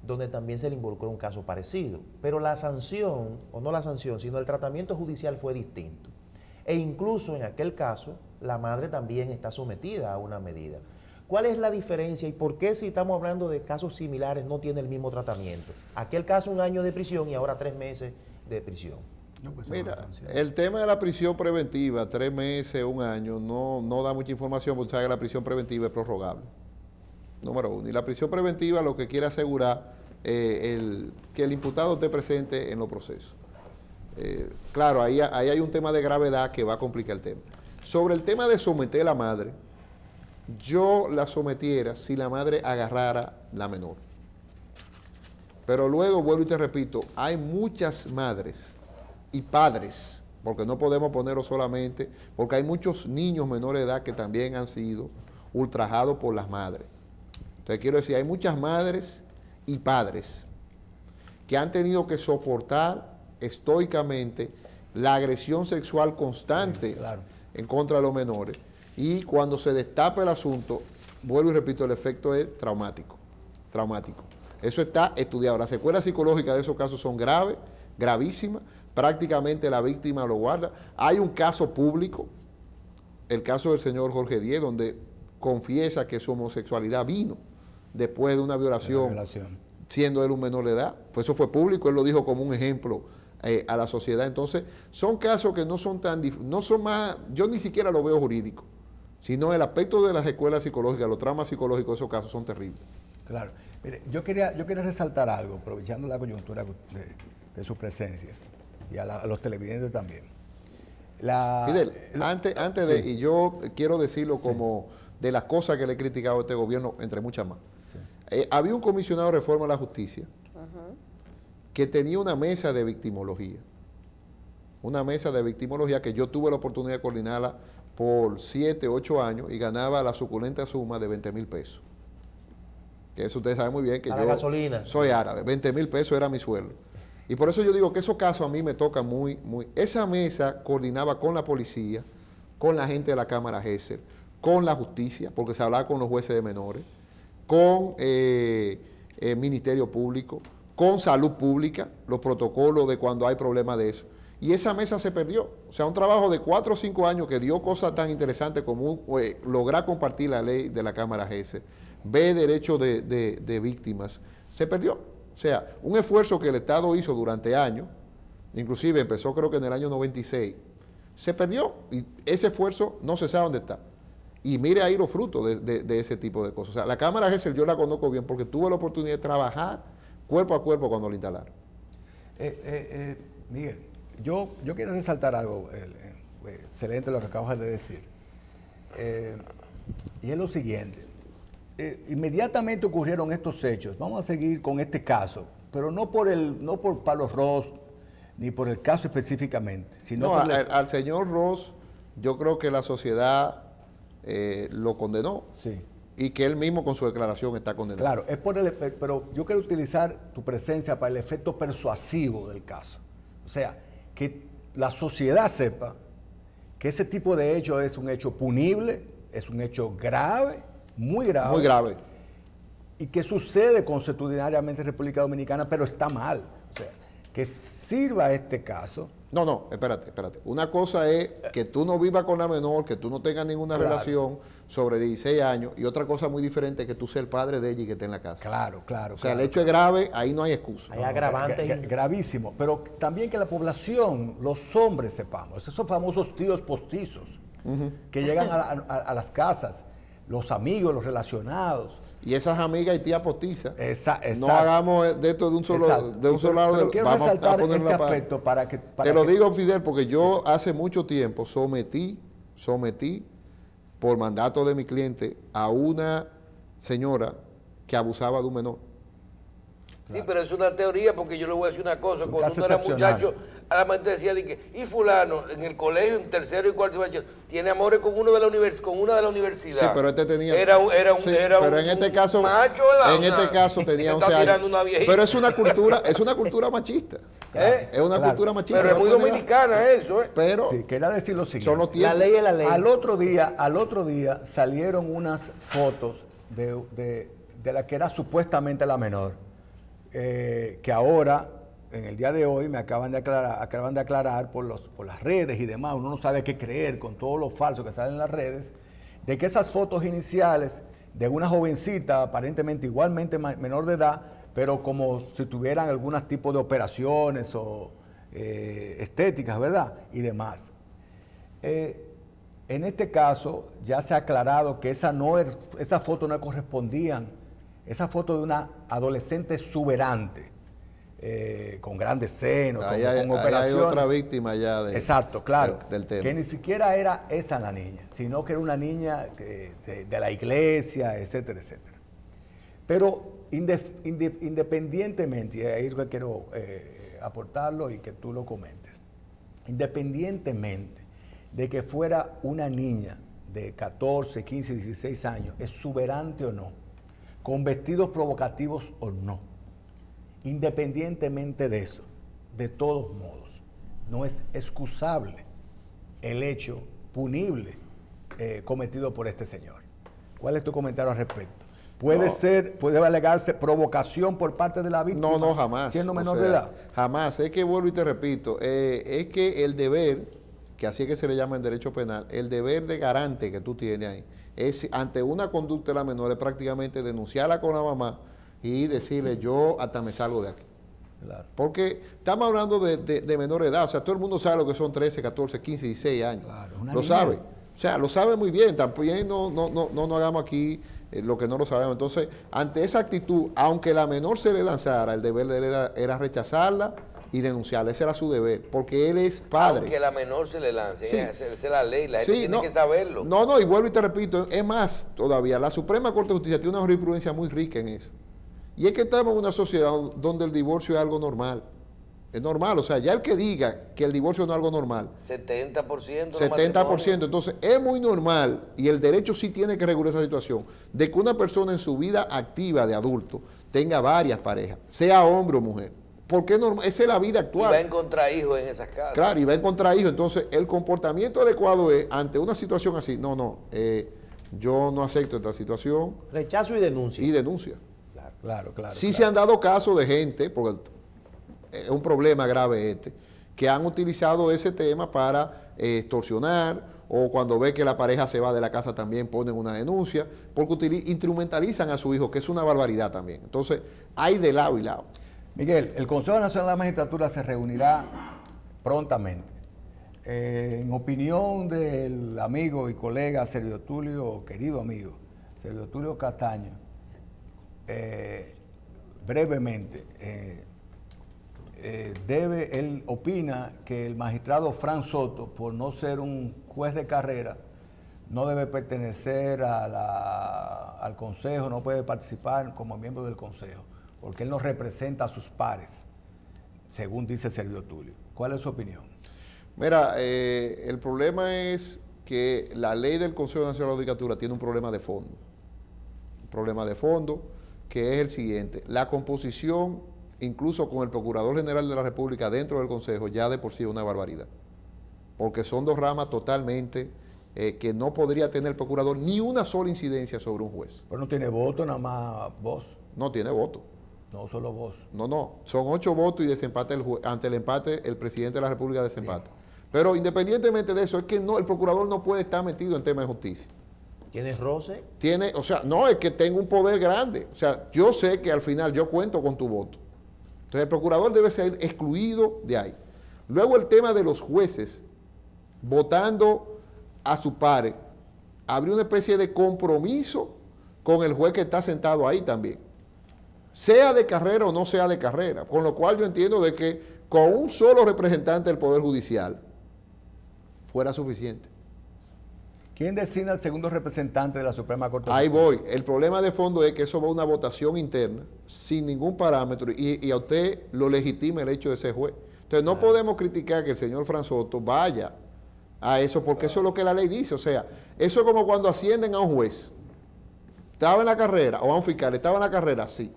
donde también se le involucró un caso parecido, pero la sanción, o no la sanción, sino el tratamiento judicial fue distinto. E incluso en aquel caso, la madre también está sometida a una medida. ¿Cuál es la diferencia y por qué, si estamos hablando de casos similares, no tiene el mismo tratamiento? Aquel caso 1 año de prisión y ahora 3 meses de prisión. No, pues mira, el tema de la prisión preventiva, 3 meses, 1 año, no da mucha información, porque sabe que la prisión preventiva es prorrogable. Número 1. Y la prisión preventiva lo que quiere asegurar que el imputado esté presente en los procesos. Claro, ahí hay un tema de gravedad que va a complicar el tema. Sobre el tema de someter a la madre, yo la sometiera si la madre agarrara la menor. Pero luego, vuelvo y te repito, hay muchas madres y padres, porque no podemos ponerlo solamente, porque hay muchos niños menores de edad que también han sido ultrajados por las madres. Entonces quiero decir, hay muchas madres y padres que han tenido que soportar estoicamente la agresión sexual constante, sí, claro, en contra de los menores, y cuando se destapa el asunto, vuelvo y repito, el efecto es traumático. Eso está estudiado. Las secuelas psicológicas de esos casos son graves, gravísimas, prácticamente la víctima lo guarda. Hay un caso público, el caso del señor Jorge Díez, donde confiesa que su homosexualidad vino después de una violación, siendo él un menor de edad. Pues eso fue público, él lo dijo como un ejemplo a la sociedad. Entonces, son casos que no son más, yo ni siquiera lo veo jurídico, sino el aspecto de las secuelas psicológicas, los traumas psicológicos de esos casos son terribles. Claro. Mire, yo quería resaltar algo, aprovechando la coyuntura de su presencia, y a los televidentes también. Fidel, antes de, y yo quiero decirlo como de las cosas que le he criticado a este gobierno, entre muchas más. Sí. Había un comisionado de reforma a la justicia que tenía una mesa de victimología. Una mesa de victimología que yo tuve la oportunidad de coordinarla por 7, 8 años y ganaba la suculenta suma de 20,000 pesos. Que eso ustedes saben muy bien que yo gasolina. Soy árabe, 20,000 pesos era mi sueldo. Y por eso yo digo que esos casos a mí me tocan muy. Esa mesa coordinaba con la policía, con la gente de la Cámara Gesell, con la justicia, porque se hablaba con los jueces de menores, con el Ministerio Público, con Salud Pública, los protocolos de cuando hay problemas de eso. y esa mesa se perdió. O sea, un trabajo de 4 o 5 años que dio cosas tan interesantes como lograr compartir la ley de la Cámara GESE, ve derechos de víctimas, se perdió. O sea, un esfuerzo que el Estado hizo durante años, inclusive empezó creo que en el año 96, se perdió y ese esfuerzo no se sabe dónde está. Y mire ahí los frutos de ese tipo de cosas. O sea, la Cámara GESE yo la conozco bien porque tuve la oportunidad de trabajar cuerpo a cuerpo cuando la instalaron. Miguel, yo quiero resaltar algo, excelente lo que acabas de decir. Y es lo siguiente. Inmediatamente ocurrieron estos hechos. Vamos a seguir con este caso, pero no por Pablo Ross, ni por el caso específicamente, sino No, por al señor Ross, yo creo que la sociedad lo condenó. Sí. Y que él mismo con su declaración está condenado. Claro, es por pero yo quiero utilizar tu presencia para el efecto persuasivo del caso. O sea, que la sociedad sepa que ese tipo de hecho es un hecho punible, es un hecho grave, muy grave. Muy grave. Y que sucede consuetudinariamente en República Dominicana, pero está mal. O sea, que sirva este caso. No, espérate. Una cosa es que tú no vivas con la menor, que tú no tengas ninguna relación sobre 16 años, y otra cosa muy diferente es que tú seas el padre de ella y que esté en la casa. Claro. O sea, el hecho es grave, ahí no hay excusa. Hay agravantes. Gravísimo. Pero también que la población, los hombres sepamos, esos famosos tíos postizos que llegan a las casas, los amigos, los relacionados. Y esas amigas y tías postizas. Exacto. No hagamos de esto de un solo lado. Pero quiero vamos resaltar a poner este la paz. aspecto para que... Te lo digo, Fidel, porque yo hace mucho tiempo sometí por mandato de mi cliente a una señora que abusaba de un menor. Sí, pero es una teoría porque yo le voy a decir una cosa. Un Cuando caso uno era excepcional. muchacho, a la mente decía, y fulano, en el colegio, en tercero y cuarto bachiller, tiene amores con una de la universidad. Sí, pero este tenía... Era un pero en este caso, macho, ¿verdad? en este caso tenía 11 está años. tirando una viejita. Pero es una cultura machista. Es una cultura machista. Pero es muy no puede negar. dominicana eso, ¿eh? Pero Sí, quería decir lo siguiente. son los tiempos. La ley es la ley. Al otro día salieron unas fotos de la que era supuestamente la menor, que ahora, en el día de hoy, me acaban de aclarar por las redes y demás, uno no sabe qué creer con todo lo falso que sale en las redes, de que esas fotos iniciales de una jovencita aparentemente igualmente menor de edad, pero como si tuvieran algún tipo de operaciones o estéticas, ¿verdad? Y demás. En este caso ya se ha aclarado que esas fotos no correspondían, esa foto de una adolescente exuberante, con grandes senos, con operaciones. Hay otra víctima ya Exacto, claro, del tema. que ni siquiera era esa la niña, sino que era una niña de la iglesia, etcétera, etcétera. Pero independientemente, y ahí es lo que quiero aportarlo y que tú lo comentes, independientemente de que fuera una niña de 14, 15, 16 años, exuberante o no, con vestidos provocativos o no, independientemente de eso, de todos modos, no es excusable el hecho punible cometido por este señor. ¿Cuál es tu comentario al respecto? ¿Puede alegarse provocación por parte de la víctima? No, jamás. Siendo menor de edad. Jamás. Es que vuelvo y te repito, es que el deber, que así es que se le llama en derecho penal, el deber de garante que tú tienes ahí, es ante una conducta de la menor, es prácticamente denunciarla con la mamá y decirle, yo hasta me salgo de aquí. Claro. Porque estamos hablando de menor edad, o sea, todo el mundo sabe lo que son 13, 14, 15, 16 años. Claro, una lo niña. sabe. O sea, lo sabe muy bien, también no hagamos aquí lo que no lo sabemos. Entonces, ante esa actitud, aunque la menor se le lanzara, el deber de él era rechazarla y denunciarla, ese era su deber, porque él es padre. Aunque la menor se le lance, Sí. esa es la ley, la gente Sí, tiene que saberlo. No, y vuelvo y te repito, es más todavía, la Suprema Corte de Justicia tiene una jurisprudencia muy rica en eso. Y es que estamos en una sociedad donde el divorcio es algo normal. Es normal, o sea, ya el que diga que el divorcio no es algo normal, 70%. 70%, entonces es muy normal, y el derecho sí tiene que regular esa situación, de que una persona en su vida activa de adulto tenga varias parejas, sea hombre o mujer. Porque es normal, esa es la vida Y actual. va a encontrar hijos en esas casas. Claro, y va a encontrar hijos. Entonces, el comportamiento adecuado es, ante una situación así, yo no acepto esta situación Rechazo y denuncia. y denuncia. Claro. Sí se han dado casos de gente, porque es un problema grave que han utilizado ese tema para extorsionar, o cuando ve que la pareja se va de la casa también ponen una denuncia, porque instrumentalizan a su hijo, que es una barbaridad también. Entonces, hay de lado y lado. Miguel, el Consejo Nacional de la Magistratura se reunirá prontamente. En opinión del amigo y colega Servio Tulio, querido amigo, Servio Tulio Castaño, brevemente, él opina que el magistrado Fran Soto, por no ser un juez de carrera, no debe pertenecer al Consejo, no puede participar como miembro del Consejo, porque él no representa a sus pares, según dice Servio Tulio. ¿Cuál es su opinión? Mira, el problema es que la ley del Consejo Nacional de la Judicatura tiene un problema de fondo. Un problema de fondo que es el siguiente: la composición, incluso con el Procurador General de la República dentro del Consejo, ya de por sí es una barbaridad. Porque son dos ramas totalmente que no podría tener el Procurador ni una sola incidencia sobre un juez. Pero no tiene voto, nada más voz. No tiene voto. No solo voz. No, son 8 votos y desempate ante el empate el presidente de la República desempata. Bien. Pero independientemente de eso, es que no, el Procurador no puede estar metido en temas de justicia. ¿Tiene roce? O sea, no, es que tenga un poder grande. O sea, yo sé que al final yo cuento con tu voto. Entonces el Procurador debe ser excluido de ahí. Luego el tema de los jueces votando a su pares, habría una especie de compromiso con el juez que está sentado ahí también, sea de carrera o no sea de carrera, con lo cual yo entiendo de que con un solo representante del Poder Judicial fuera suficiente. ¿Quién designa al segundo representante de la Suprema Corte? Ahí voy. El problema de fondo es que eso va a una votación interna sin ningún parámetro y a usted lo legitima el hecho de ser juez. Entonces no podemos criticar que el señor Fran Soto vaya a eso, porque eso es lo que la ley dice. O sea, eso es como cuando ascienden a un juez. ¿Estaba en la carrera? O a un fiscal, ¿estaba en la carrera? Sí.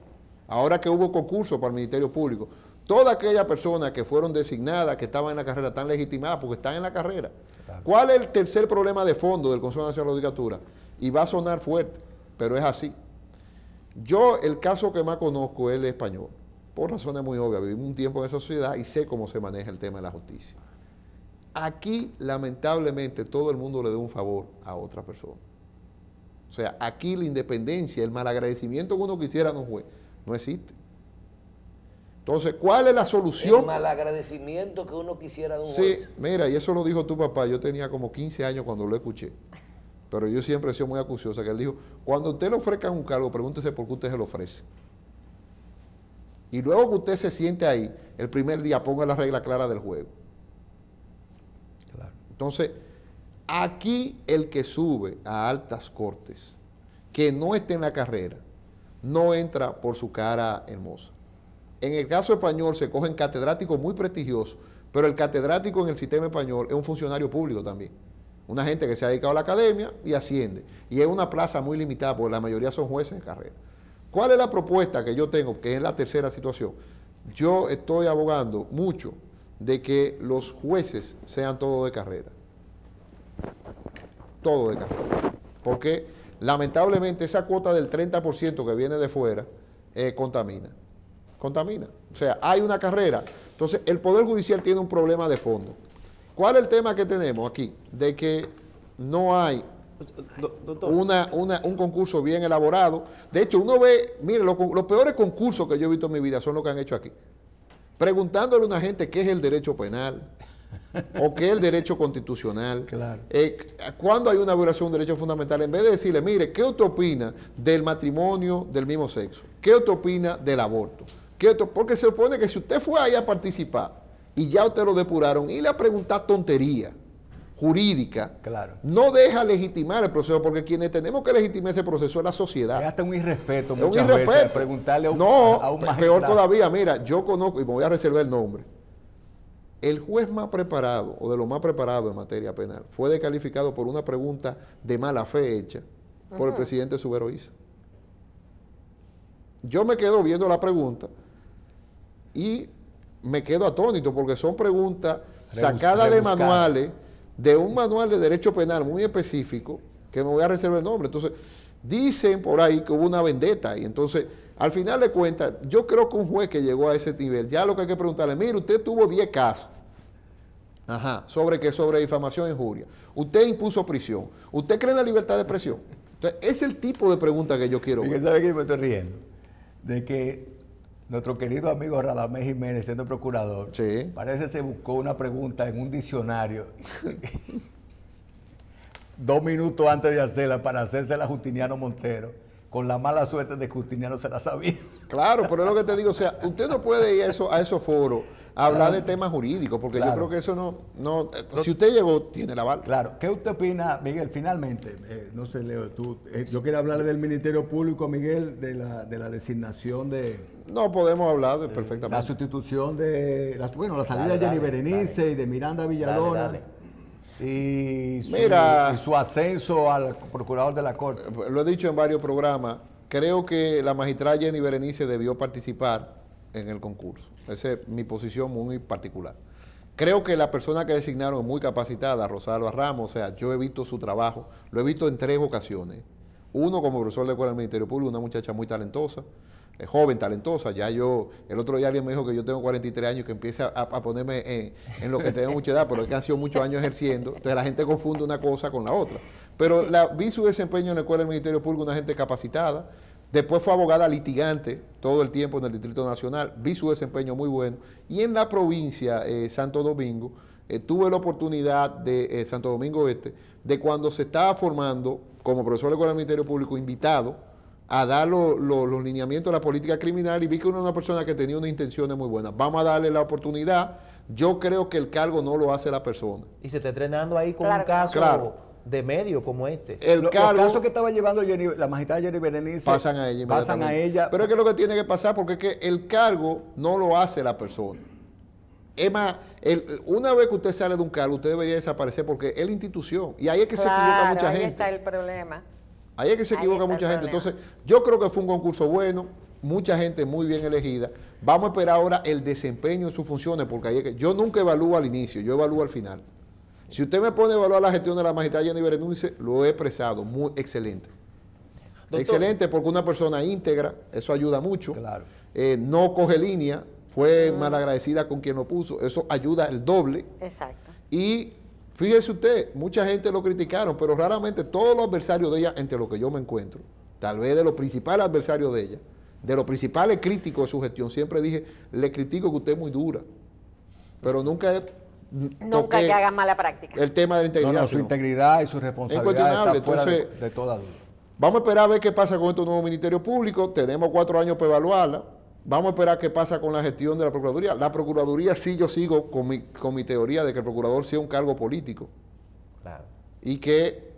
Ahora que hubo concurso para el Ministerio Público, todas aquellas personas que fueron designadas, que estaban en la carrera, están legitimadas porque están en la carrera. Claro. ¿Cuál es el tercer problema de fondo del Consejo Nacional de la Judicatura? Y va a sonar fuerte, pero es así. Yo, el caso que más conozco es el español, por razones muy obvias. Viví un tiempo en esa sociedad y sé cómo se maneja el tema de la justicia. Aquí, lamentablemente, todo el mundo le da un favor a otra persona. O sea, aquí la independencia, el malagradecimiento que uno quisiera a un juez, no existe. Entonces, ¿cuál es la solución? El malagradecimiento que uno quisiera de un juez. Sí, mira, y eso lo dijo tu papá, yo tenía como 15 años cuando lo escuché, pero yo siempre he sido muy acuciosa, que él dijo, cuando usted le ofrezca un cargo, pregúntese por qué usted se lo ofrece. Y luego que usted se siente ahí, el primer día ponga la regla clara del juego. Claro. Entonces, aquí el que sube a altas cortes, que no esté en la carrera, no entra por su cara hermosa. En el caso español se cogen catedráticos muy prestigiosos, pero el catedrático en el sistema español es un funcionario público también. Una gente que se ha dedicado a la academia y asciende. Y es una plaza muy limitada porque la mayoría son jueces de carrera. ¿Cuál es la propuesta que yo tengo, que es la tercera situación? Yo estoy abogando mucho de que los jueces sean todos de carrera. Todo de carrera. Porque lamentablemente esa cuota del 30% que viene de fuera contamina. O sea, hay una carrera. Entonces, el Poder Judicial tiene un problema de fondo. ¿Cuál es el tema que tenemos aquí? De que no hay un concurso bien elaborado. De hecho, uno ve, mire, los peores concursos que yo he visto en mi vida son los que han hecho aquí. Preguntándole a una gente qué es el derecho penal o qué es el derecho constitucional. Claro. Cuando hay una violación de un derecho fundamental, en vez de decirle, mire, ¿qué usted opina del matrimonio del mismo sexo? ¿Qué usted opina del aborto? Porque se supone que si usted fue ahí a participar y ya usted lo depuraron y le pregunta tontería jurídica, claro, no deja legitimar el proceso, porque quienes tenemos que legitimar ese proceso es la sociedad. Es hasta un irrespeto muchas veces preguntarle a un magistrado. Peor todavía, mira, yo conozco, y me voy a reservar el nombre, el juez más preparado, o de lo más preparado en materia penal, fue descalificado por una pregunta de mala fe hecha por el presidente Subero Isa. Yo me quedo viendo la pregunta y me quedo atónito porque son preguntas sacadas de manuales, de un manual de derecho penal muy específico, que me voy a reservar el nombre. Entonces, dicen por ahí que hubo una vendetta y entonces, al final de cuentas, yo creo que un juez que llegó a ese nivel, ya lo que hay que preguntarle, mire, usted tuvo 10 casos Ajá, ¿sobre qué? Sobre difamación e injuria. Usted impuso prisión. ¿Usted cree en la libertad de expresión? Entonces, es el tipo de pregunta que yo quiero ver. ¿Sabe qué me estoy riendo? De que nuestro querido amigo Radamés Jiménez, siendo procurador, Sí. parece se buscó una pregunta en un diccionario 2 minutos antes de hacerla para hacérsela a Justiniano Montero, con la mala suerte de que Justiniano se la sabía. Claro, pero es lo que te digo, o sea, usted no puede ir a esos foros a hablar de temas jurídicos, porque Claro. yo creo que eso no, si usted llegó, tiene la bala. Claro, ¿qué usted opina, Miguel? Finalmente, no sé, Leo, yo quería hablarle del Ministerio Público, Miguel, de la designación de No podemos hablar la perfectamente. sustitución de, la salida Dale, de Jenny dale, Berenice dale. y de Miranda Villalona. Dale, Y Mira. su ascenso al procurador de la Corte. Lo he dicho en varios programas, creo que la magistrada Jenny Berenice debió participar en el concurso. Esa es mi posición muy particular. Creo que la persona que designaron es muy capacitada, Rosalba Ramos, o sea, yo he visto su trabajo, lo he visto en 3 ocasiones. Uno como profesor de escuela del Ministerio Público, una muchacha muy talentosa, joven, talentosa. Ya el otro día alguien me dijo que yo tengo 43 años, que empiece a ponerme en lo que tengo mucha edad, pero es que han sido muchos años ejerciendo, entonces la gente confunde una cosa con la otra. Pero vi su desempeño en la escuela del Ministerio Público, una gente capacitada. Después fue abogada litigante todo el tiempo en el Distrito Nacional, vi su desempeño muy bueno. Y en la provincia, Santo Domingo, tuve la oportunidad de Santo Domingo Este, de cuando se estaba formando como profesor de escuela del Ministerio Público, invitado a dar los lineamientos de la política criminal, y vi que uno era una persona que tenía unas intenciones muy buenas. Vamos a darle la oportunidad. Yo creo que el cargo no lo hace la persona. Y se está entrenando ahí con Claro un que no. caso Claro. de medio como este. Los casos que estaba llevando la magistrada Jenny Berenice Pasan a ella. pasan a ella. Pero es que lo que tiene que pasar, porque es que el cargo no lo hace la persona. Es más, una vez que usted sale de un cargo, usted debería desaparecer, porque es la institución. Y ahí es que se equivoca mucha ahí gente. está el problema. Ahí es que se Ahí equivoca está el mucha gente. problema. Entonces, yo creo que fue un concurso bueno, mucha gente muy bien elegida. Vamos a esperar ahora el desempeño en sus funciones, porque ahí es que yo nunca evalúo al inicio, yo evalúo al final. Si usted me pone a evaluar la gestión de la magistrada Jenny Berenice, lo he expresado, muy excelente. Doctor. Excelente, porque una persona íntegra, eso ayuda mucho. Claro. No coge línea, fue malagradecida con quien lo puso, eso ayuda el doble. Exacto. Y fíjese usted, mucha gente lo criticaron, pero raramente todos los adversarios de ella, entre los que yo me encuentro, tal vez de los principales adversarios de ella, de los principales críticos de su gestión, siempre dije, le critico que usted es muy dura, pero nunca Nunca toqué que haga mala práctica. el tema de la integridad. Su sino- integridad y su responsabilidad Incuestionable, está fuera entonces, de toda duda. Vamos a esperar a ver qué pasa con este nuevo Ministerio Público. Tenemos 4 años para evaluarla. Vamos a esperar qué pasa con la gestión de la Procuraduría. La Procuraduría sí, yo sigo con mi teoría de que el Procurador sea un cargo político Claro. y que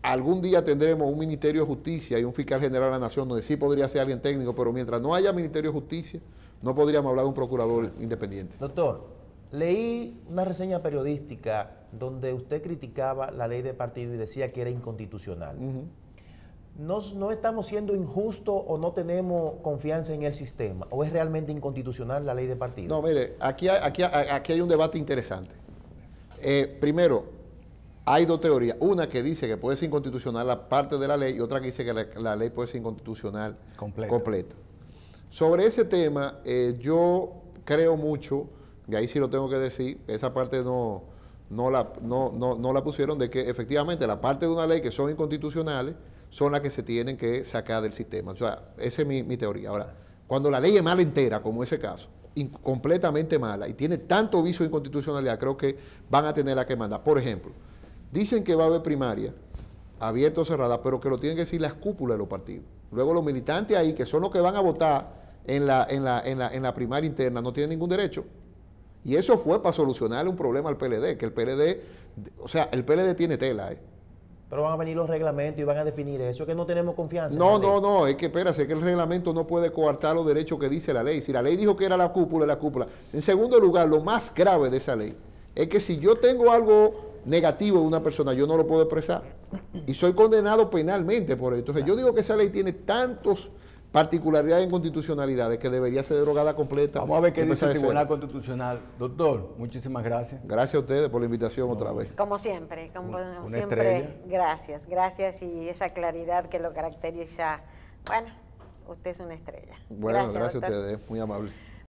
algún día tendremos un Ministerio de Justicia y un Fiscal General de la Nación donde sí podría ser alguien técnico, pero mientras no haya Ministerio de Justicia, no podríamos hablar de un Procurador independiente. Doctor, leí una reseña periodística donde usted criticaba la ley de partido y decía que era inconstitucional. Ujú. ¿No estamos siendo injustos o no tenemos confianza en el sistema? ¿O es realmente inconstitucional la ley de partido? No, mire, aquí hay un debate interesante. Primero, hay 2 teorías. Una que dice que puede ser inconstitucional la parte de la ley y otra que dice que la ley puede ser inconstitucional completa. Sobre ese tema, yo creo mucho, y ahí sí lo tengo que decir, esa parte no la pusieron, de que efectivamente la parte de una ley que son inconstitucionales son las que se tienen que sacar del sistema. O sea, esa es mi teoría. Ahora, cuando la ley es mala entera, como ese caso, completamente mala, y tiene tanto vicio de inconstitucionalidad, creo que van a tenerla que mandar. Por ejemplo, dicen que va a haber primaria, abierta o cerrada, pero que lo tienen que decir las cúpulas de los partidos. Luego los militantes ahí, que son los que van a votar en la primaria interna, no tienen ningún derecho. Y eso fue para solucionarle un problema al PLD, que el PLD, o sea, el PLD tiene tela, Pero van a venir los reglamentos y van a definir eso, que no tenemos confianza. No, es que espérate, que el reglamento no puede coartar los derechos que dice la ley. Si la ley dijo que era la cúpula, es la cúpula. En segundo lugar, lo más grave de esa ley es que si yo tengo algo negativo de una persona, yo no lo puedo expresar. Y soy condenado penalmente por eso. Entonces, yo digo que esa ley tiene tantos particularidades e inconstitucionalidades que debería ser derogada completa. Vamos a ver qué y dice empezar el de cero. Tribunal Constitucional. Doctor, muchísimas gracias. Gracias a ustedes por la invitación otra vez. Como siempre, Una siempre, estrella. gracias y esa claridad que lo caracteriza. Bueno, usted es una estrella. Bueno, gracias a doctor. ustedes, muy amable.